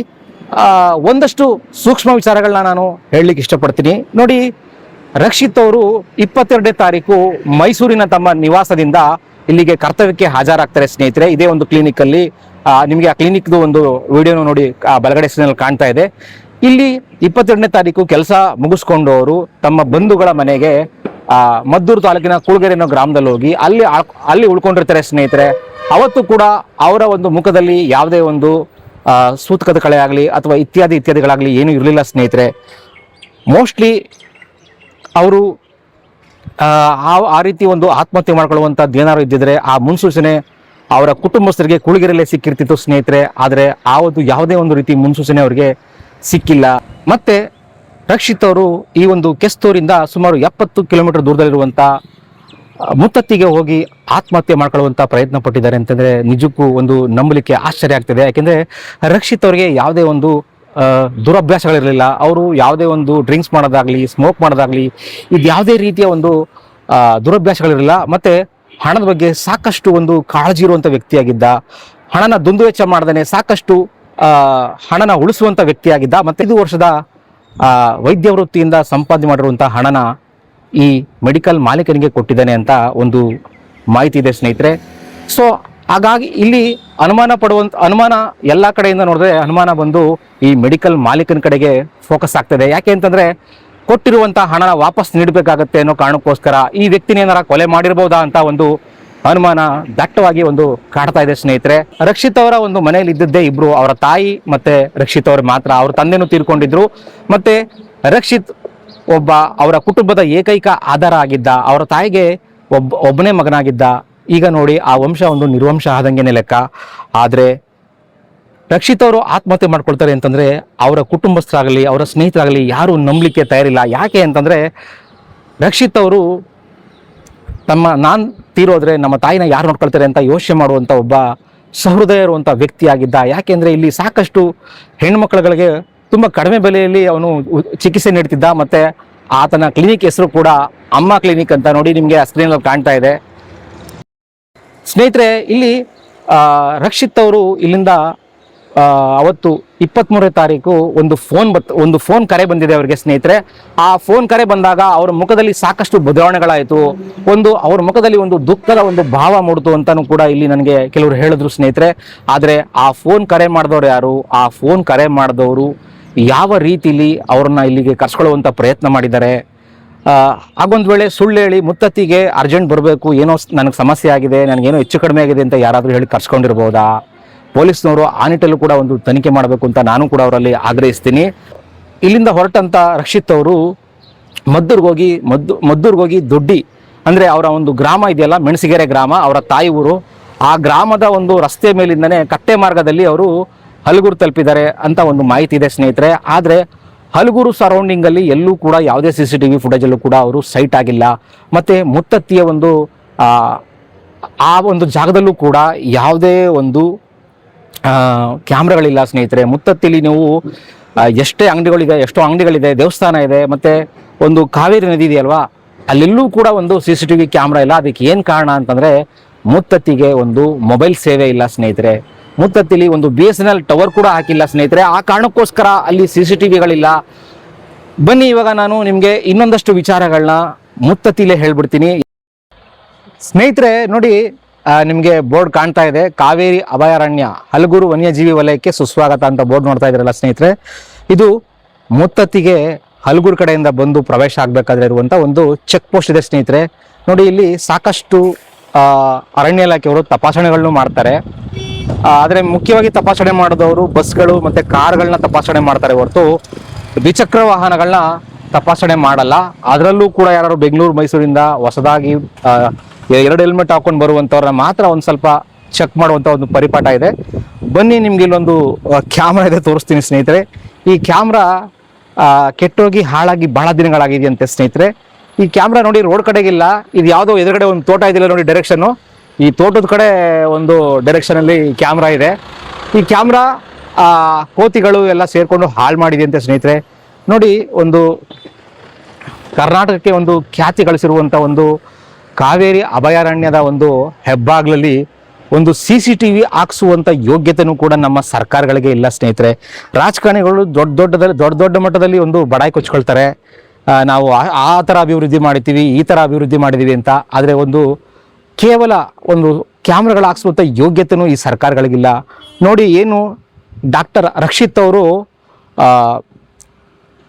[SPEAKER 1] ಒಂದಷ್ಟು ಸೂಕ್ಷ್ಮ ವಿಚಾರಗಳನ್ನ ನಾನು ಹೇಳಲಿಕ್ಕೆ ಇಷ್ಟಪಡ್ತೀನಿ ನೋಡಿ. ರಕ್ಷಿತ್ ಅವರು 22ನೇ ತಾರೀಕು ಮೈಸೂರಿನ ತಮ್ಮ ನಿವಾಸದಿಂದ ಇಲ್ಲಿಗೆ ಕರ್ತವ್ಯಕ್ಕೆ ಹಾಜರಾಗ್ತಾರೆ ಸ್ನೇಹಿತರೆ. ಇದೇ ಒಂದು ಕ್ಲಿನಿಕಲ್ಲಿ ನಿಮಗೆ ಆ ಕ್ಲಿನಿಕ್ದು ಒಂದು ವಿಡಿಯೋನ ನೋಡಿ ಬಲಗಡೆ ಸ್ಕ್ರೀನಲ್ಲಿ ಕಾಣ್ತಾ ಇದೆ. ಇಲ್ಲಿ 22ನೇ ತಾರೀಕು ಕೆಲಸ ಮುಗಿಸ್ಕೊಂಡು ಅವರು ತಮ್ಮ ಬಂಧುಗಳ ಮನೆಗೆ ಮದ್ದೂರು ತಾಲೂಕಿನ ಕೂಳ್ಗೆರೆ ಅನ್ನೋ ಗ್ರಾಮದಲ್ಲಿ ಹೋಗಿ ಅಲ್ಲಿ ಉಳ್ಕೊಂಡಿರ್ತಾರೆ ಸ್ನೇಹಿತರೆ. ಅವತ್ತು ಕೂಡ ಅವರ ಒಂದು ಮುಖದಲ್ಲಿ ಯಾವುದೇ ಒಂದು ಸೂತಕದ ಕಳೆ ಆಗಲಿ ಅಥವಾ ಇತ್ಯಾದಿಗಳಾಗಲಿ ಏನೂ ಇರಲಿಲ್ಲ ಸ್ನೇಹಿತರೆ. ಮೋಸ್ಟ್ಲಿ ಅವರು ಆ ರೀತಿ ಒಂದು ಆತ್ಮಹತ್ಯೆ ಮಾಡ್ಕೊಳ್ಳುವಂಥದ್ದು ಏನಾದ್ರು ಇದ್ದಿದ್ರೆ ಆ ಮುನ್ಸೂಚನೆ ಅವರ ಕುಟುಂಬಸ್ಥರಿಗೆ ಕೂಳ್ಗೆರೆಯಲ್ಲೇ ಸಿಕ್ಕಿರ್ತಿತ್ತು ಸ್ನೇಹಿತರೆ. ಆದರೆ ಆ ಒಂದು ಯಾವುದೇ ಒಂದು ರೀತಿ ಮುನ್ಸೂಚನೆ ಅವರಿಗೆ ಸಿಕ್ಕಿಲ್ಲ. ಮತ್ತೆ ರಕ್ಷಿತ್ ಅವರು ಈ ಒಂದು ಕೆಸ್ತೂರಿಂದ ಸುಮಾರು 70 ಕಿಲೋಮೀಟರ್ ದೂರದಲ್ಲಿರುವಂಥ ಮುತ್ತತ್ತಿಗೆ ಹೋಗಿ ಆತ್ಮಹತ್ಯೆ ಮಾಡ್ಕೊಳ್ಳುವಂಥ ಪ್ರಯತ್ನ ಪಟ್ಟಿದ್ದಾರೆ ಅಂತಂದರೆ ನಿಜಕ್ಕೂ ಒಂದು ನಂಬಲಿಕ್ಕೆ ಆಶ್ಚರ್ಯ ಆಗ್ತದೆ. ಯಾಕೆಂದರೆ ರಕ್ಷಿತ್ ಅವರಿಗೆ ಯಾವುದೇ ಒಂದು ದುರಭ್ಯಾಸಗಳಿರಲಿಲ್ಲ. ಅವರು ಯಾವುದೇ ಒಂದು ಡ್ರಿಂಕ್ಸ್ ಮಾಡೋದಾಗಲಿ, ಸ್ಮೋಕ್ ಮಾಡೋದಾಗಲಿ, ಇದು ಯಾವುದೇ ರೀತಿಯ ಒಂದು ದುರಭ್ಯಾಸಗಳಿರಲಿಲ್ಲ. ಮತ್ತು ಹಣದ ಬಗ್ಗೆ ಸಾಕಷ್ಟು ಒಂದು ಕಾಳಜಿ ಇರುವಂಥ ವ್ಯಕ್ತಿಯಾಗಿದ್ದ. ಹಣನ ದುಂದುವೆಚ್ಚ ಮಾಡ್ದೇ ಸಾಕಷ್ಟು ಹಣನ ಉಳಿಸುವಂಥ ವ್ಯಕ್ತಿಯಾಗಿದ್ದ. ಮತ್ತು 5 ವರ್ಷದ ವೈದ್ಯ ವೃತ್ತಿಯಿಂದ ಸಂಪಾದನೆ ಮಾಡಿರುವಂಥ ಹಣನ ಈ ಮೆಡಿಕಲ್ ಮಾಲೀಕನಿಗೆ ಕೊಟ್ಟಿದ್ದಾನೆ ಅಂತ ಒಂದು ಮಾಹಿತಿ ಇದೆ ಸ್ನೇಹಿತರೆ. ಸೊ ಹಾಗಾಗಿ ಇಲ್ಲಿ ಅನುಮಾನ ಎಲ್ಲ ಕಡೆಯಿಂದ ನೋಡಿದ್ರೆ ಅನುಮಾನ ಬಂದು ಈ ಮೆಡಿಕಲ್ ಮಾಲೀಕನ ಕಡೆಗೆ ಫೋಕಸ್ ಆಗ್ತದೆ. ಯಾಕೆ ಅಂತಂದರೆ ಕೊಟ್ಟಿರುವಂಥ ಹಣನ ವಾಪಸ್ ನೀಡಬೇಕಾಗತ್ತೆ ಅನ್ನೋ ಕಾರಣಕ್ಕೋಸ್ಕರ ಈ ವ್ಯಕ್ತಿನೇನಾರ ಕೊಲೆ ಮಾಡಿರ್ಬೋದಾ ಅಂತ ಒಂದು ಅನುಮಾನ ದಟ್ಟವಾಗಿ ಒಂದು ಕಾಡ್ತಾ ಇದೆ ಸ್ನೇಹಿತರೆ. ರಕ್ಷಿತ್ ಅವರ ಒಂದು ಮನೆಯಲ್ಲಿ ಇದ್ದದ್ದೇ ಇಬ್ರು, ಅವರ ತಾಯಿ ಮತ್ತೆ ರಕ್ಷಿತ್ ಅವರು ಮಾತ್ರ. ಅವ್ರ ತಂದೆನೂ ತೀರ್ಕೊಂಡಿದ್ರು. ಮತ್ತೆ ರಕ್ಷಿತ್ ಒಬ್ಬ ಅವರ ಕುಟುಂಬದ ಏಕೈಕ ಆಧಾರ ಆಗಿದ್ದ. ಅವರ ತಾಯಿಗೆ ಒಬ್ಬನೇ ಮಗನಾಗಿದ್ದ. ಈಗ ನೋಡಿ ಆ ವಂಶ ಒಂದು ನಿರ್ವಂಶ ಆದಂಗೆನೆ ಲೆಕ್ಕ. ಆದರೆ ರಕ್ಷಿತ್ ಅವರು ಆತ್ಮಹತ್ಯೆ ಮಾಡ್ಕೊಳ್ತಾರೆ ಅಂತಂದರೆ ಅವರ ಕುಟುಂಬಸ್ಥರಾಗಲಿ ಅವರ ಸ್ನೇಹಿತರಾಗಲಿ ಯಾರೂ ನಂಬಲಿಕ್ಕೆ ತಯಾರಿಲ್ಲ. ಯಾಕೆ ಅಂತಂದರೆ ರಕ್ಷಿತ್ ಅವರು ನಾನು ತೀರೋದ್ರೆ ನಮ್ಮ ತಾಯಿನ ಯಾರು ನೋಡ್ಕೊಳ್ತಾರೆ ಅಂತ ಯೋಚನೆ ಮಾಡುವಂಥ ಒಬ್ಬ ಸಹೃದಯ ಇರುವಂಥ ವ್ಯಕ್ತಿಯಾಗಿದ್ದ. ಯಾಕೆಂದರೆ ಇಲ್ಲಿ ಸಾಕಷ್ಟು ಹೆಣ್ಮಕ್ಳುಗಳಿಗೆ ತುಂಬ ಕಡಿಮೆ ಬೆಲೆಯಲ್ಲಿ ಅವನು ಚಿಕಿತ್ಸೆ ನೀಡ್ತಿದ್ದ. ಮತ್ತು ಆತನ ಕ್ಲಿನಿಕ್ ಹೆಸರು ಕೂಡ ಅಮ್ಮ ಕ್ಲಿನಿಕ್ ಅಂತ ನೋಡಿ ನಿಮಗೆ ಆ ಸ್ಕ್ರೀನಲ್ಲಿ ಕಾಣ್ತಾ ಇದೆ ಸ್ನೇಹಿತರೆ. ಇಲ್ಲಿ ರಕ್ಷಿತ್ ಅವರು ಇಲ್ಲಿಂದ ಅವತ್ತು 23ನೇ ತಾರೀಕು ಒಂದು ಫೋನ್ ಕರೆ ಬಂದಿದೆ ಅವರಿಗೆ ಸ್ನೇಹಿತರೆ. ಆ ಫೋನ್ ಕರೆ ಬಂದಾಗ ಅವರ ಮುಖದಲ್ಲಿ ಸಾಕಷ್ಟು ಬದಲಾವಣೆಗಳಾಯಿತು. ಅವ್ರ ಮುಖದಲ್ಲಿ ಒಂದು ದುಃಖದ ಒಂದು ಭಾವ ಮೂಡಿತು ಅಂತಲೂ ಕೂಡ ಇಲ್ಲಿ ನನಗೆ ಕೆಲವರು ಹೇಳಿದ್ರು ಸ್ನೇಹಿತರೆ. ಆದರೆ ಆ ಫೋನ್ ಕರೆ ಮಾಡಿದವರು ಯಾರು, ಆ ಫೋನ್ ಕರೆ ಮಾಡಿದವರು ಯಾವ ರೀತಿಲಿ ಅವ್ರನ್ನ ಇಲ್ಲಿಗೆ ಕರ್ಸ್ಕೊಳ್ಳುವಂಥ ಪ್ರಯತ್ನ ಮಾಡಿದ್ದಾರೆ, ಆಗೊಂದು ವೇಳೆ ಸುಳ್ಳು ಹೇಳಿ ಮುತ್ತತ್ತಿಗೆ ಅರ್ಜೆಂಟ್ ಬರಬೇಕು, ಏನೋ ನನಗೆ ಸಮಸ್ಯೆ ಆಗಿದೆ, ನನಗೇನೋ ಹೆಚ್ಚು ಕಡಿಮೆ ಆಗಿದೆ ಅಂತ ಯಾರಾದರೂ ಹೇಳಿ ಕರ್ಸ್ಕೊಂಡಿರ್ಬೋದಾ, ಪೊಲೀಸ್ನವರು ಆ ನಿಟ್ಟಲ್ಲೂ ಕೂಡ ಒಂದು ತನಿಖೆ ಮಾಡಬೇಕು ಅಂತ ನಾನು ಕೂಡ ಅವರಲ್ಲಿ ಆಗ್ರಹಿಸ್ತೀನಿ. ಇಲ್ಲಿಂದ ಹೊರಟಂಥ ರಕ್ಷಿತ್ ಅವರು ಮದ್ದೂರ್ಗೋಗಿ ದೊಡ್ಡಿ ಅಂದರೆ ಅವರ ಒಂದು ಗ್ರಾಮ ಇದೆಯಲ್ಲ, ಮೆಣಸಿಗೆರೆ ಗ್ರಾಮ, ಅವರ ತಾಯಿ ಊರು. ಆ ಗ್ರಾಮದ ಒಂದು ರಸ್ತೆ ಮೇಲಿಂದನೇ ಕಟ್ಟೆ ಮಾರ್ಗದಲ್ಲಿ ಅವರು ಹಲಗೂರು ತಲುಪಿದ್ದಾರೆ ಅಂತ ಒಂದು ಮಾಹಿತಿ ಇದೆ ಸ್ನೇಹಿತರೆ. ಆದರೆ ಹಲಗೂರು ಸರೌಂಡಿಂಗಲ್ಲಿ ಎಲ್ಲೂ ಕೂಡ ಯಾವುದೇ CCTV ಫುಟೇಜಲ್ಲೂ ಕೂಡ ಅವರು ಸೈಟ್ ಆಗಿಲ್ಲ. ಮತ್ತು ಮುತ್ತತ್ತಿಯ ಒಂದು ಆ ಒಂದು ಜಾಗದಲ್ಲೂ ಕೂಡ ಯಾವುದೇ ಒಂದು ಕ್ಯಾಮ್ರಾಗಳಿಲ್ಲ ಸ್ನೇಹಿತರೆ. ಮುತ್ತತ್ತಿಲಿ ನೀವು ಎಷ್ಟೋ ಅಂಗಡಿಗಳಿದೆ, ದೇವಸ್ಥಾನ ಇದೆ, ಮತ್ತು ಒಂದು ಕಾವೇರಿ ನದಿ ಇದೆಯಲ್ವಾ, ಅಲ್ಲೆಲ್ಲೂ ಕೂಡ ಒಂದು CCTV ಕ್ಯಾಮ್ರಾ ಇಲ್ಲ. ಅದಕ್ಕೆ ಏನು ಕಾರಣ ಅಂತಂದರೆ ಮುತ್ತತ್ತಿಗೆ ಒಂದು ಮೊಬೈಲ್ ಸೇವೆ ಇಲ್ಲ ಸ್ನೇಹಿತರೆ. ಮುತ್ತತ್ತಿಲಿ ಒಂದು BSNL ಟವರ್ ಕೂಡ ಹಾಕಿಲ್ಲ ಸ್ನೇಹಿತರೆ. ಆ ಕಾರಣಕ್ಕೋಸ್ಕರ ಅಲ್ಲಿ CCTVಗಳಿಲ್ಲ. ಬನ್ನಿ ಇವಾಗ ನಾನು ನಿಮಗೆ ಇನ್ನೊಂದಷ್ಟು ವಿಚಾರಗಳನ್ನ ಮುತ್ತತ್ತಿಲೇ ಹೇಳ್ಬಿಡ್ತೀನಿ ಸ್ನೇಹಿತರೆ. ನೋಡಿ, ನಿಮಗೆ ಬೋರ್ಡ್ ಕಾಣ್ತಾ ಇದೆ, ಕಾವೇರಿ ಅಭಯಾರಣ್ಯ ಹಲಗೂರು ವನ್ಯಜೀವಿ ವಲಯಕ್ಕೆ ಸುಸ್ವಾಗತ ಅಂತ ಬೋರ್ಡ್ ನೋಡ್ತಾ ಇದ್ರಲ್ಲ ಸ್ನೇಹಿತರೆ. ಇದು ಮುತ್ತತ್ತಿಗೆ ಹಲಗೂರು ಕಡೆಯಿಂದ ಬಂದು ಪ್ರವೇಶ ಆಗಬೇಕಾದ್ರೆ ಇರುವಂಥ ಒಂದು ಚೆಕ್ ಪೋಸ್ಟ್ ಇದೆ ಸ್ನೇಹಿತರೆ. ನೋಡಿ, ಇಲ್ಲಿ ಸಾಕಷ್ಟು ಅರಣ್ಯ ಇಲಾಖೆಯವರು ತಪಾಸಣೆಗಳನ್ನು ಮಾಡ್ತಾರೆ. ಆದರೆ ಮುಖ್ಯವಾಗಿ ತಪಾಸಣೆ ಮಾಡೋದವರು ಬಸ್ಗಳು ಮತ್ತು ಕಾರ್ಗಳನ್ನ ತಪಾಸಣೆ ಮಾಡ್ತಾರೆ ಹೊರತು ದ್ವಿಚಕ್ರ ವಾಹನಗಳನ್ನ ತಪಾಸಣೆ ಮಾಡಲ್ಲ. ಅದರಲ್ಲೂ ಕೂಡ ಯಾರು ಬೆಂಗಳೂರು ಮೈಸೂರಿಂದ ಹೊಸದಾಗಿ 2 ಹೆಲ್ಮೆಟ್ ಹಾಕೊಂಡು ಬರುವಂಥವ್ರನ್ನ ಮಾತ್ರ ಒಂದು ಸ್ವಲ್ಪ ಚೆಕ್ ಮಾಡುವಂಥ ಒಂದು ಪರಿಪಾಠ ಇದೆ. ಬನ್ನಿ, ನಿಮ್ಗೆ ಇಲ್ಲೊಂದು ಕ್ಯಾಮ್ರಾ ಇದೆ, ತೋರಿಸ್ತೀನಿ ಸ್ನೇಹಿತರೆ. ಈ ಕ್ಯಾಮ್ರಾ ಕೆಟ್ಟೋಗಿ ಹಾಳಾಗಿ ಬಹಳ ದಿನಗಳಾಗಿದೆಯಂತೆ ಸ್ನೇಹಿತರೆ. ಈ ಕ್ಯಾಮ್ರಾ ನೋಡಿ ರೋಡ್ ಕಡೆಗಿಲ್ಲ, ಇದು ಯಾವುದೋ ಎದುರುಗಡೆ ಒಂದು ತೋಟ ಇದೆಯಲ್ಲ ನೋಡಿ, ಡೈರೆಕ್ಷನ್ನು, ಈ ತೋಟದ ಕಡೆ ಒಂದು ಡೈರೆಕ್ಷನಲ್ಲಿ ಕ್ಯಾಮ್ರಾ ಇದೆ. ಈ ಕ್ಯಾಮ್ರಾ ಕೋತಿಗಳು ಎಲ್ಲ ಸೇರಿಕೊಂಡು ಹಾಳು ಮಾಡಿದೆಯಂತೆ ಸ್ನೇಹಿತರೆ. ನೋಡಿ, ಒಂದು ಕರ್ನಾಟಕಕ್ಕೆ ಒಂದು ಖ್ಯಾತಿ ಗಳಿಸಿರುವಂಥ ಒಂದು ಕಾವೇರಿ ಅಭಯಾರಣ್ಯದ ಒಂದು ಹೆಬ್ಬಾಗ್ಲಲ್ಲಿ ಒಂದು CCTV ಹಾಕ್ಸುವಂಥ ಯೋಗ್ಯತೆಯೂ ಕೂಡ ನಮ್ಮ ಸರ್ಕಾರಗಳಿಗೆ ಇಲ್ಲ ಸ್ನೇಹಿತರೆ. ರಾಜಕಾರಣಿಗಳು ದೊಡ್ಡ ಮಟ್ಟದಲ್ಲಿ ಒಂದು ಬಡಾಯಿ ಕೊಚ್ಕೊಳ್ತಾರೆ, ನಾವು ಆ ಥರ ಅಭಿವೃದ್ಧಿ ಮಾಡಿದ್ದೀವಿ, ಈ ಥರ ಅಭಿವೃದ್ಧಿ ಮಾಡಿದ್ದೀವಿ ಅಂತ. ಆದರೆ ಒಂದು ಕೇವಲ ಒಂದು ಕ್ಯಾಮ್ರಾಗಳು ಹಾಕ್ಸುವಂಥ ಯೋಗ್ಯತೆಯೂ ಈ ಸರ್ಕಾರಗಳಿಗಿಲ್ಲ. ನೋಡಿ, ಏನು ಡಾಕ್ಟರ್ ರಕ್ಷಿತ್ ಅವರು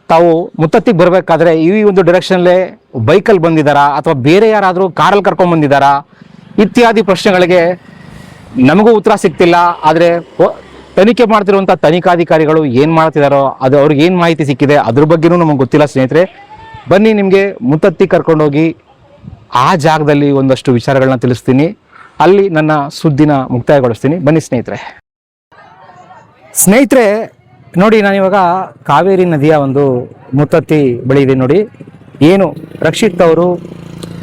[SPEAKER 1] ತಾವು ಮುತ್ತತ್ತಿಗೆ ಬರಬೇಕಾದ್ರೆ ಈ ಒಂದು ಡೈರೆಕ್ಷನ್ಲೇ ಬೈಕಲ್ಲಿ ಬಂದಿದ್ದಾರಾ ಅಥವಾ ಬೇರೆ ಯಾರಾದರೂ ಕಾರಲ್ಲಿ ಕರ್ಕೊಂಡು ಬಂದಿದ್ದಾರಾ ಇತ್ಯಾದಿ ಪ್ರಶ್ನೆಗಳಿಗೆ ನಮಗೂ ಉತ್ತರ ಸಿಗ್ತಿಲ್ಲ. ಆದರೆ ತನಿಖೆ ಮಾಡ್ತಿರುವಂಥ ತನಿಖಾಧಿಕಾರಿಗಳು ಏನು ಮಾಡ್ತಿದ್ದಾರೋ, ಅದು ಅವ್ರಿಗೆ ಏನು ಮಾಹಿತಿ ಸಿಕ್ಕಿದೆ ಅದ್ರ ಬಗ್ಗೆನೂ ನಮಗೆ ಗೊತ್ತಿಲ್ಲ ಸ್ನೇಹಿತರೆ. ಬನ್ನಿ, ನಿಮಗೆ ಮುತ್ತತ್ತಿ ಕರ್ಕೊಂಡೋಗಿ ಆ ಜಾಗದಲ್ಲಿ ಒಂದಷ್ಟು ವಿಚಾರಗಳನ್ನ ತಿಳಿಸ್ತೀನಿ, ಅಲ್ಲಿ ನನ್ನ ಸುದ್ದಿನ ಮುಕ್ತಾಯಗೊಳಿಸ್ತೀನಿ. ಬನ್ನಿ ಸ್ನೇಹಿತರೆ. ನೋಡಿ, ನಾನಿವಾಗ ಕಾವೇರಿ ನದಿಯ ಒಂದು ಮುತ್ತತ್ತಿ ಬಳಿ ಇದೆ. ನೋಡಿ, ಏನು ರಕ್ಷಿತ್ ಅವರು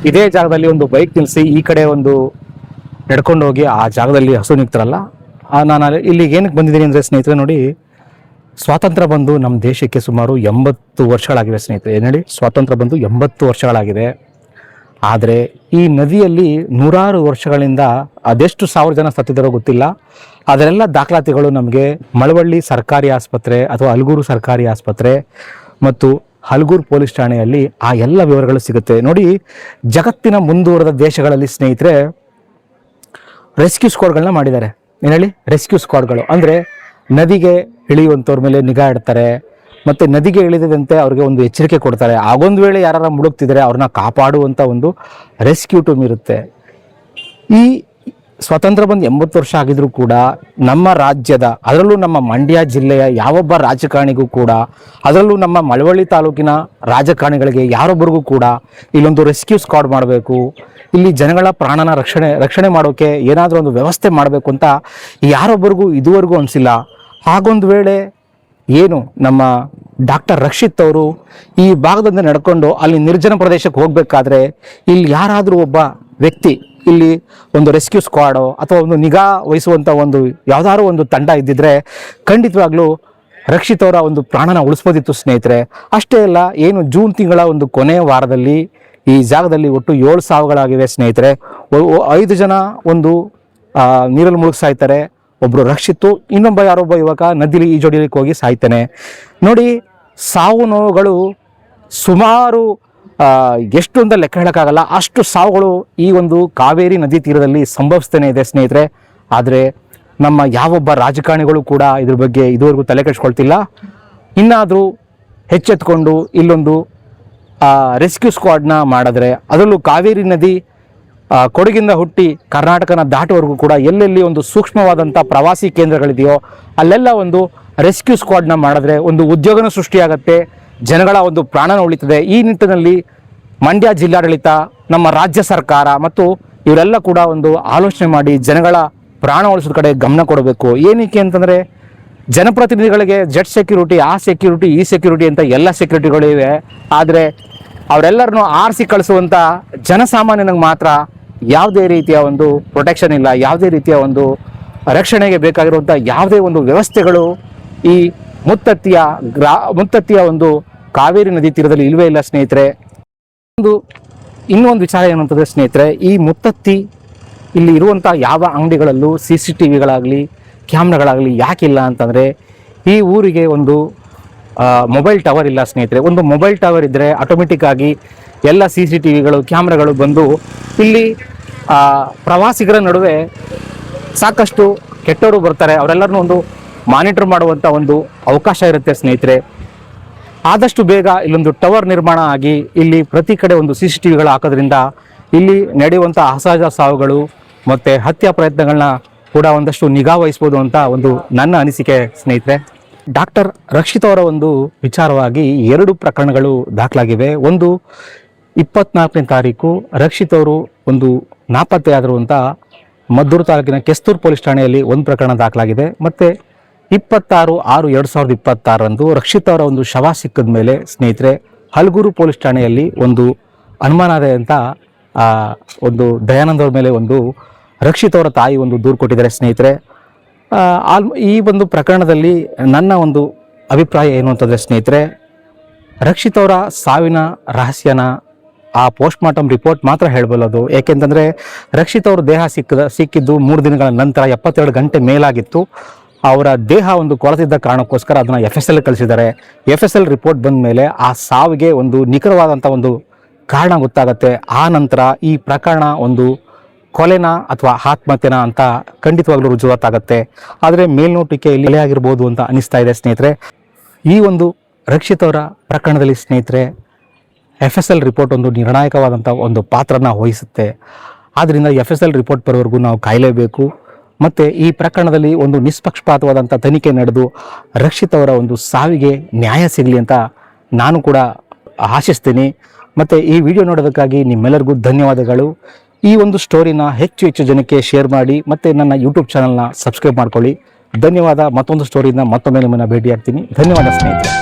[SPEAKER 1] ಇದೇ ಜಾಗದಲ್ಲಿ ಒಂದು ಬೈಕ್ ನಿಲ್ಲಿಸಿ ಈ ಕಡೆ ಒಂದು ನಡ್ಕೊಂಡು ಹೋಗಿ ಆ ಜಾಗದಲ್ಲಿ ಹಸು ನಿಗ್ತಾರಲ್ಲ, ನಾನು ಇಲ್ಲಿಗೆ ಏನಕ್ಕೆ ಬಂದಿದ್ದೀನಿ ಅಂದರೆ ಸ್ನೇಹಿತರೆ, ನೋಡಿ, ಸ್ವಾತಂತ್ರ್ಯ ಬಂದು ನಮ್ಮ ದೇಶಕ್ಕೆ ಸುಮಾರು 80 ವರ್ಷಗಳಾಗಿವೆ ಸ್ನೇಹಿತರೆ. ಏನು ಹೇಳಿ, ಸ್ವಾತಂತ್ರ್ಯ ಬಂದು 80 ವರ್ಷಗಳಾಗಿದೆ. ಆದರೆ ಈ ನದಿಯಲ್ಲಿ 100 ವರ್ಷಗಳಿಂದ ಅದೆಷ್ಟು ಸಾವಿರ ಜನ ಸತ್ತಿದ್ದಾರೋ ಗೊತ್ತಿಲ್ಲ. ಅದರೆಲ್ಲ ದಾಖಲಾತಿಗಳು ನಮಗೆ ಮಳವಳ್ಳಿ ಸರ್ಕಾರಿ ಆಸ್ಪತ್ರೆ ಅಥವಾ ಹಲಗೂರು ಸರ್ಕಾರಿ ಆಸ್ಪತ್ರೆ ಮತ್ತು ಹಲಗೂರು ಪೊಲೀಸ್ ಠಾಣೆಯಲ್ಲಿ ಆ ಎಲ್ಲ ವಿವರಗಳು ಸಿಗುತ್ತೆ. ನೋಡಿ, ಜಗತ್ತಿನ ಮುಂದುವರೆದ ದೇಶಗಳಲ್ಲಿ ಸ್ನೇಹಿತರೆ ರೆಸ್ಕ್ಯೂ ಸ್ಕ್ವಾಡ್ಗಳನ್ನ ಮಾಡಿದ್ದಾರೆ. ಏನು ಹೇಳಿ, ರೆಸ್ಕ್ಯೂ ಸ್ಕ್ವಾಡ್ಗಳು ಅಂದರೆ ನದಿಗೆ ಇಳಿಯುವಂಥವ್ರ ಮೇಲೆ ನಿಗಾ ಇಡ್ತಾರೆ, ಮತ್ತು ನದಿಗೆ ಇಳಿದಂತೆ ಅವ್ರಿಗೆ ಒಂದು ಎಚ್ಚರಿಕೆ ಕೊಡ್ತಾರೆ. ಆಗೊಂದು ವೇಳೆ ಯಾರು ಮುಳುಗ್ತಿದ್ದಾರೆ ಅವ್ರನ್ನ ಕಾಪಾಡುವಂಥ ಒಂದು ರೆಸ್ಕ್ಯೂ ಟೀಮ್ ಇರುತ್ತೆ. ಈ ಸ್ವಾತಂತ್ರ್ಯ ಬಂದು 80 ವರ್ಷ ಆಗಿದ್ರೂ ಕೂಡ ನಮ್ಮ ರಾಜ್ಯದ, ಅದರಲ್ಲೂ ನಮ್ಮ ಮಂಡ್ಯ ಜಿಲ್ಲೆಯ ಯಾವೊಬ್ಬ ರಾಜಕಾರಣಿಗೂ ಕೂಡ, ಅದರಲ್ಲೂ ನಮ್ಮ ಮಳವಳ್ಳಿ ತಾಲೂಕಿನ ರಾಜಕಾರಣಿಗಳಿಗೆ ಯಾರೊಬ್ಬರಿಗೂ ಕೂಡ ಇಲ್ಲೊಂದು ರೆಸ್ಕ್ಯೂ ಸ್ಕ್ವಾಡ್ ಮಾಡಬೇಕು, ಇಲ್ಲಿ ಜನಗಳ ಪ್ರಾಣನ ರಕ್ಷಣೆ ಮಾಡೋಕ್ಕೆ ಏನಾದರೂ ಒಂದು ವ್ಯವಸ್ಥೆ ಮಾಡಬೇಕು ಅಂತ ಯಾರೊಬ್ಬರಿಗೂ ಇದುವರೆಗೂ ಅನಿಸಿಲ್ಲ. ಹಾಗೊಂದು ವೇಳೆ ಏನು ನಮ್ಮ ಡಾಕ್ಟರ್ ರಕ್ಷಿತ್ ಅವರು ಈ ಭಾಗದಿಂದ ನಡ್ಕೊಂಡು ಅಲ್ಲಿ ನಿರ್ಜನ ಪ್ರದೇಶಕ್ಕೆ ಹೋಗಬೇಕಾದ್ರೆ ಇಲ್ಲಿ ಯಾರಾದರೂ ಒಬ್ಬ ವ್ಯಕ್ತಿ, ಇಲ್ಲಿ ಒಂದು ರೆಸ್ಕ್ಯೂ ಸ್ಕ್ವಾಡೋ ಅಥವಾ ಒಂದು ನಿಗಾ ವಹಿಸುವಂಥ ಒಂದು ಯಾವುದಾದ್ರು ಒಂದು ತಂಡ ಇದ್ದಿದ್ರೆ ಖಂಡಿತವಾಗ್ಲೂ ರಕ್ಷಿತ್ ಅವರ ಒಂದು ಪ್ರಾಣನ ಉಳಿಸ್ಬೋದಿತ್ತು ಸ್ನೇಹಿತರೆ. ಅಷ್ಟೇ ಅಲ್ಲ, ಏನು ಜೂನ್ ತಿಂಗಳ ಒಂದು ಕೊನೆಯ ವಾರದಲ್ಲಿ ಈ ಜಾಗದಲ್ಲಿ ಒಟ್ಟು 7 ಸಾವುಗಳಾಗಿವೆ ಸ್ನೇಹಿತರೆ. 5 ಜನ ಒಂದು ನೀರಲ್ಲಿ ಮುಳುಗ್ಸಾಯ್ತಾರೆ, ಒಬ್ಬರು ರಕ್ಷಿತ್ತು, ಇನ್ನೊಬ್ಬ ಯಾರೊಬ್ಬ ಯುವಕ ನದಿಲಿ ಈಜೊಡಿಲಿಕ್ಕೆ ಹೋಗಿ ಸಾಯ್ತಾನೆ. ನೋಡಿ, ಸಾವು ನೋವುಗಳು ಸುಮಾರು ಎಷ್ಟು ಅಂತ ಲೆಕ್ಕ ಹೇಳೋಕ್ಕಾಗಲ್ಲ, ಅಷ್ಟು ಸಾವುಗಳು ಈ ಒಂದು ಕಾವೇರಿ ನದಿ ತೀರದಲ್ಲಿ ಸಂಭವಿಸ್ತೇನೆ ಇದೆ ಸ್ನೇಹಿತರೆ. ಆದರೆ ನಮ್ಮ ಯಾವೊಬ್ಬ ರಾಜಕಾರಣಿಗಳು ಕೂಡ ಇದ್ರ ಬಗ್ಗೆ ಇದುವರೆಗೂ ತಲೆ ಕೆಡಿಸ್ಕೊಳ್ತಿಲ್ಲ. ಇನ್ನಾದರೂ ಎಚ್ಚೆತ್ಕೊಂಡು ಇಲ್ಲೊಂದು ರೆಸ್ಕ್ಯೂ ಸ್ಕ್ವಾಡ್ನ ಮಾಡಿದ್ರೆ, ಅದರಲ್ಲೂ ಕಾವೇರಿ ನದಿ ಕೊಡಗಿಂದ ಹುಟ್ಟಿ ಕರ್ನಾಟಕನ ದಾಟುವರೆಗೂ ಕೂಡ ಎಲ್ಲೆಲ್ಲಿ ಒಂದು ಸೂಕ್ಷ್ಮವಾದಂಥ ಪ್ರವಾಸಿ ಕೇಂದ್ರಗಳಿದೆಯೋ ಅಲ್ಲೆಲ್ಲ ಒಂದು ರೆಸ್ಕ್ಯೂ ಸ್ಕ್ವಾಡ್ನ ಮಾಡಿದ್ರೆ ಒಂದು ಉದ್ಯೋಗನೂ ಸೃಷ್ಟಿಯಾಗತ್ತೆ, ಜನಗಳ ಒಂದು ಪ್ರಾಣನ ಉಳಿತದೆ. ಈ ನಿಟ್ಟಿನಲ್ಲಿ ಮಂಡ್ಯ ಜಿಲ್ಲಾಡಳಿತ, ನಮ್ಮ ರಾಜ್ಯ ಸರ್ಕಾರ ಮತ್ತು ಇವರೆಲ್ಲ ಕೂಡ ಒಂದು ಆಲೋಚನೆ ಮಾಡಿ ಜನಗಳ ಪ್ರಾಣ ಉಳಿಸೋದ ಕಡೆ ಗಮನ ಕೊಡಬೇಕು. ಏನಕ್ಕೆ ಅಂತಂದರೆ ಜನಪ್ರತಿನಿಧಿಗಳಿಗೆ ಜೆಟ್ ಸೆಕ್ಯೂರಿಟಿ, ಆ ಸೆಕ್ಯೂರಿಟಿ, ಈ ಸೆಕ್ಯೂರಿಟಿ ಅಂತ ಎಲ್ಲ ಸೆಕ್ಯೂರಿಟಿಗಳಿವೆ. ಆದರೆ ಅವರೆಲ್ಲರನ್ನು ಆರಿಸಿ ಕಳಿಸುವಂಥ ಜನಸಾಮಾನ್ಯನಿಗೆ ಮಾತ್ರ ಯಾವುದೇ ರೀತಿಯ ಒಂದು ಪ್ರೊಟೆಕ್ಷನ್ ಇಲ್ಲ, ಯಾವುದೇ ರೀತಿಯ ಒಂದು ರಕ್ಷಣೆಗೆ ಬೇಕಾಗಿರುವಂಥ ಯಾವುದೇ ಒಂದು ವ್ಯವಸ್ಥೆಗಳು ಈ ಮುತ್ತತ್ತಿಯ ಒಂದು ಕಾವೇರಿ ನದಿ ತೀರದಲ್ಲಿ ಇಲ್ವೇ ಇಲ್ಲ ಸ್ನೇಹಿತರೆ. ಇನ್ನೊಂದು ವಿಚಾರ ಏನು ಅಂತಂದರೆ ಸ್ನೇಹಿತರೆ, ಈ ಮುತ್ತತ್ತಿ ಇಲ್ಲಿ ಇರುವಂಥ ಯಾವ ಅಂಗಡಿಗಳಲ್ಲೂ CCTVಗಳಾಗಲಿ ಕ್ಯಾಮ್ರಾಗಳಾಗಲಿ ಯಾಕಿಲ್ಲ ಅಂತಂದರೆ ಈ ಊರಿಗೆ ಒಂದು ಮೊಬೈಲ್ ಟವರ್ ಇಲ್ಲ ಸ್ನೇಹಿತರೆ. ಒಂದು ಮೊಬೈಲ್ ಟವರ್ ಇದ್ದರೆ ಆಟೋಮೆಟಿಕ್ ಆಗಿ ಎಲ್ಲ CCTVಗಳು ಕ್ಯಾಮ್ರಾಗಳು ಬಂದು ಇಲ್ಲಿ ಪ್ರವಾಸಿಗರ ನಡುವೆ ಸಾಕಷ್ಟು ಕೆಟ್ಟವರು ಬರ್ತಾರೆ, ಅವರೆಲ್ಲರನ್ನೂ ಒಂದು ಮಾನಿಟರ್ ಮಾಡುವಂಥ ಒಂದು ಅವಕಾಶ ಇರುತ್ತೆ ಸ್ನೇಹಿತರೆ. ಆದಷ್ಟು ಬೇಗ ಇಲ್ಲೊಂದು ಟವರ್ ನಿರ್ಮಾಣ ಆಗಿ ಇಲ್ಲಿ ಪ್ರತಿ ಕಡೆ ಒಂದು CCTVಗಳು ಹಾಕೋದ್ರಿಂದ ಇಲ್ಲಿ ನಡೆಯುವಂಥ ಅಸಹಜ ಸಾವುಗಳು ಮತ್ತು ಹತ್ಯೆ ಪ್ರಯತ್ನಗಳನ್ನ ಕೂಡ ಒಂದಷ್ಟು ನಿಗಾ ವಹಿಸ್ಬೋದು ಅಂತ ಒಂದು ನನ್ನ ಅನಿಸಿಕೆ ಸ್ನೇಹಿತರೆ. ಡಾಕ್ಟರ್ ರಕ್ಷಿತ್ ಅವರ ಒಂದು ವಿಚಾರವಾಗಿ 2 ಪ್ರಕರಣಗಳು ದಾಖಲಾಗಿವೆ. ಒಂದು 24ನೇ ತಾರೀಕು ರಕ್ಷಿತ್ ಅವರು ಒಂದು ನಾಪತ್ತೆಯಾದರು ಅಂತ ಮದ್ದೂರು ತಾಲೂಕಿನ ಕೆಸ್ತೂರು ಪೊಲೀಸ್ ಠಾಣೆಯಲ್ಲಿ ಒಂದು ಪ್ರಕರಣ ದಾಖಲಾಗಿದೆ. ಮತ್ತು 26/6/2026 ರಕ್ಷಿತ್ ಅವರ ಒಂದು ಶವ ಸಿಕ್ಕಿದ ಮೇಲೆ ಸ್ನೇಹಿತರೆ ಹಲಗೂರು ಪೊಲೀಸ್ ಠಾಣೆಯಲ್ಲಿ ಒಂದು ಅನುಮಾನಾದೆ ಅಂತ ಒಂದು ದಯಾನಂದ್ ಅವ್ರ ಮೇಲೆ ಒಂದು ರಕ್ಷಿತ್ ಅವರ ತಾಯಿ ಒಂದು ದೂರು ಕೊಟ್ಟಿದ್ದಾರೆ ಸ್ನೇಹಿತರೆ. ಈ ಒಂದು ಪ್ರಕರಣದಲ್ಲಿ ನನ್ನ ಒಂದು ಅಭಿಪ್ರಾಯ ಏನು ಅಂತಂದರೆ ಸ್ನೇಹಿತರೆ, ರಕ್ಷಿತ್ ಅವರ ಸಾವಿನ ರಹಸ್ಯನ ಆ ಪೋಸ್ಟ್ಮಾರ್ಟಮ್ ರಿಪೋರ್ಟ್ ಮಾತ್ರ ಹೇಳಬಲ್ಲದು. ಏಕೆಂತಂದರೆ ರಕ್ಷಿತ್ ಅವ್ರ ದೇಹ ಸಿಕ್ಕಿದ್ದು 3 ದಿನಗಳ ನಂತರ 72 ಗಂಟೆ ಮೇಲಾಗಿತ್ತು. ಅವರ ದೇಹ ಒಂದು ಕೊಳೆತಿದ್ದ ಕಾರಣಕ್ಕೋಸ್ಕರ ಅದನ್ನು FSL ಕಳಿಸಿದ್ದಾರೆ. FSL ರಿಪೋರ್ಟ್ ಬಂದ ಮೇಲೆ ಆ ಸಾವಿಗೆ ಒಂದು ನಿಖರವಾದಂಥ ಒಂದು ಕಾರಣ ಗೊತ್ತಾಗತ್ತೆ. ಆ ನಂತರ ಈ ಪ್ರಕರಣ ಒಂದು ಕೊಲೆನ ಅಥವಾ ಆತ್ಮಹತ್ಯೆನ ಅಂತ ಖಂಡಿತವಾಗ್ಲೂ ರುಜುವಾತಾಗತ್ತೆ. ಆದರೆ ಮೇಲ್ನೋಟಕ್ಕೆ ಇಲ್ಲಿ ಕೊಲೆ ಆಗಿರ್ಬೋದು ಅಂತ ಅನಿಸ್ತಾ ಇದೆ ಸ್ನೇಹಿತರೆ. ಈ ಒಂದು ರಕ್ಷಿತ್ ಅವರ ಪ್ರಕರಣದಲ್ಲಿ ಸ್ನೇಹಿತರೆ FSL ರಿಪೋರ್ಟ್ ಒಂದು ನಿರ್ಣಾಯಕವಾದಂಥ ಒಂದು ಪಾತ್ರನ ವಹಿಸುತ್ತೆ. ಆದ್ದರಿಂದ FSL ರಿಪೋರ್ಟ್ ಬರೋವರೆಗೂ ನಾವು ಕಾಯಲೇಬೇಕು. ಮತ್ತು ಈ ಪ್ರಕರಣದಲ್ಲಿ ಒಂದು ನಿಷ್ಪಕ್ಷಪಾತವಾದಂಥ ತನಿಖೆ ನಡೆದು ರಕ್ಷಿತ್ ಅವರ ಒಂದು ಸಾವಿಗೆ ನ್ಯಾಯ ಸಿಗಲಿ ಅಂತ ನಾನು ಕೂಡ ಆಶಿಸ್ತೀನಿ. ಮತ್ತು ಈ ವಿಡಿಯೋ ನೋಡೋದಕ್ಕಾಗಿ ನಿಮ್ಮೆಲ್ಲರಿಗೂ ಧನ್ಯವಾದಗಳು. ಈ ಒಂದು ಸ್ಟೋರಿನ ಹೆಚ್ಚು ಜನಕ್ಕೆ ಶೇರ್ ಮಾಡಿ ಮತ್ತು ನನ್ನ ಯೂಟ್ಯೂಬ್ ಚಾನಲ್ನ ಸಬ್ಸ್ಕ್ರೈಬ್ ಮಾಡ್ಕೊಳ್ಳಿ. ಧನ್ಯವಾದ. ಮತ್ತೊಂದು ಸ್ಟೋರಿಯಿಂದ ಮತ್ತೊಮ್ಮೆ ನಿಮ್ಮನ್ನು ಭೇಟಿಯಾಗ್ತೀನಿ. ಧನ್ಯವಾದ ಸ್ನೇಹಿತರೆ.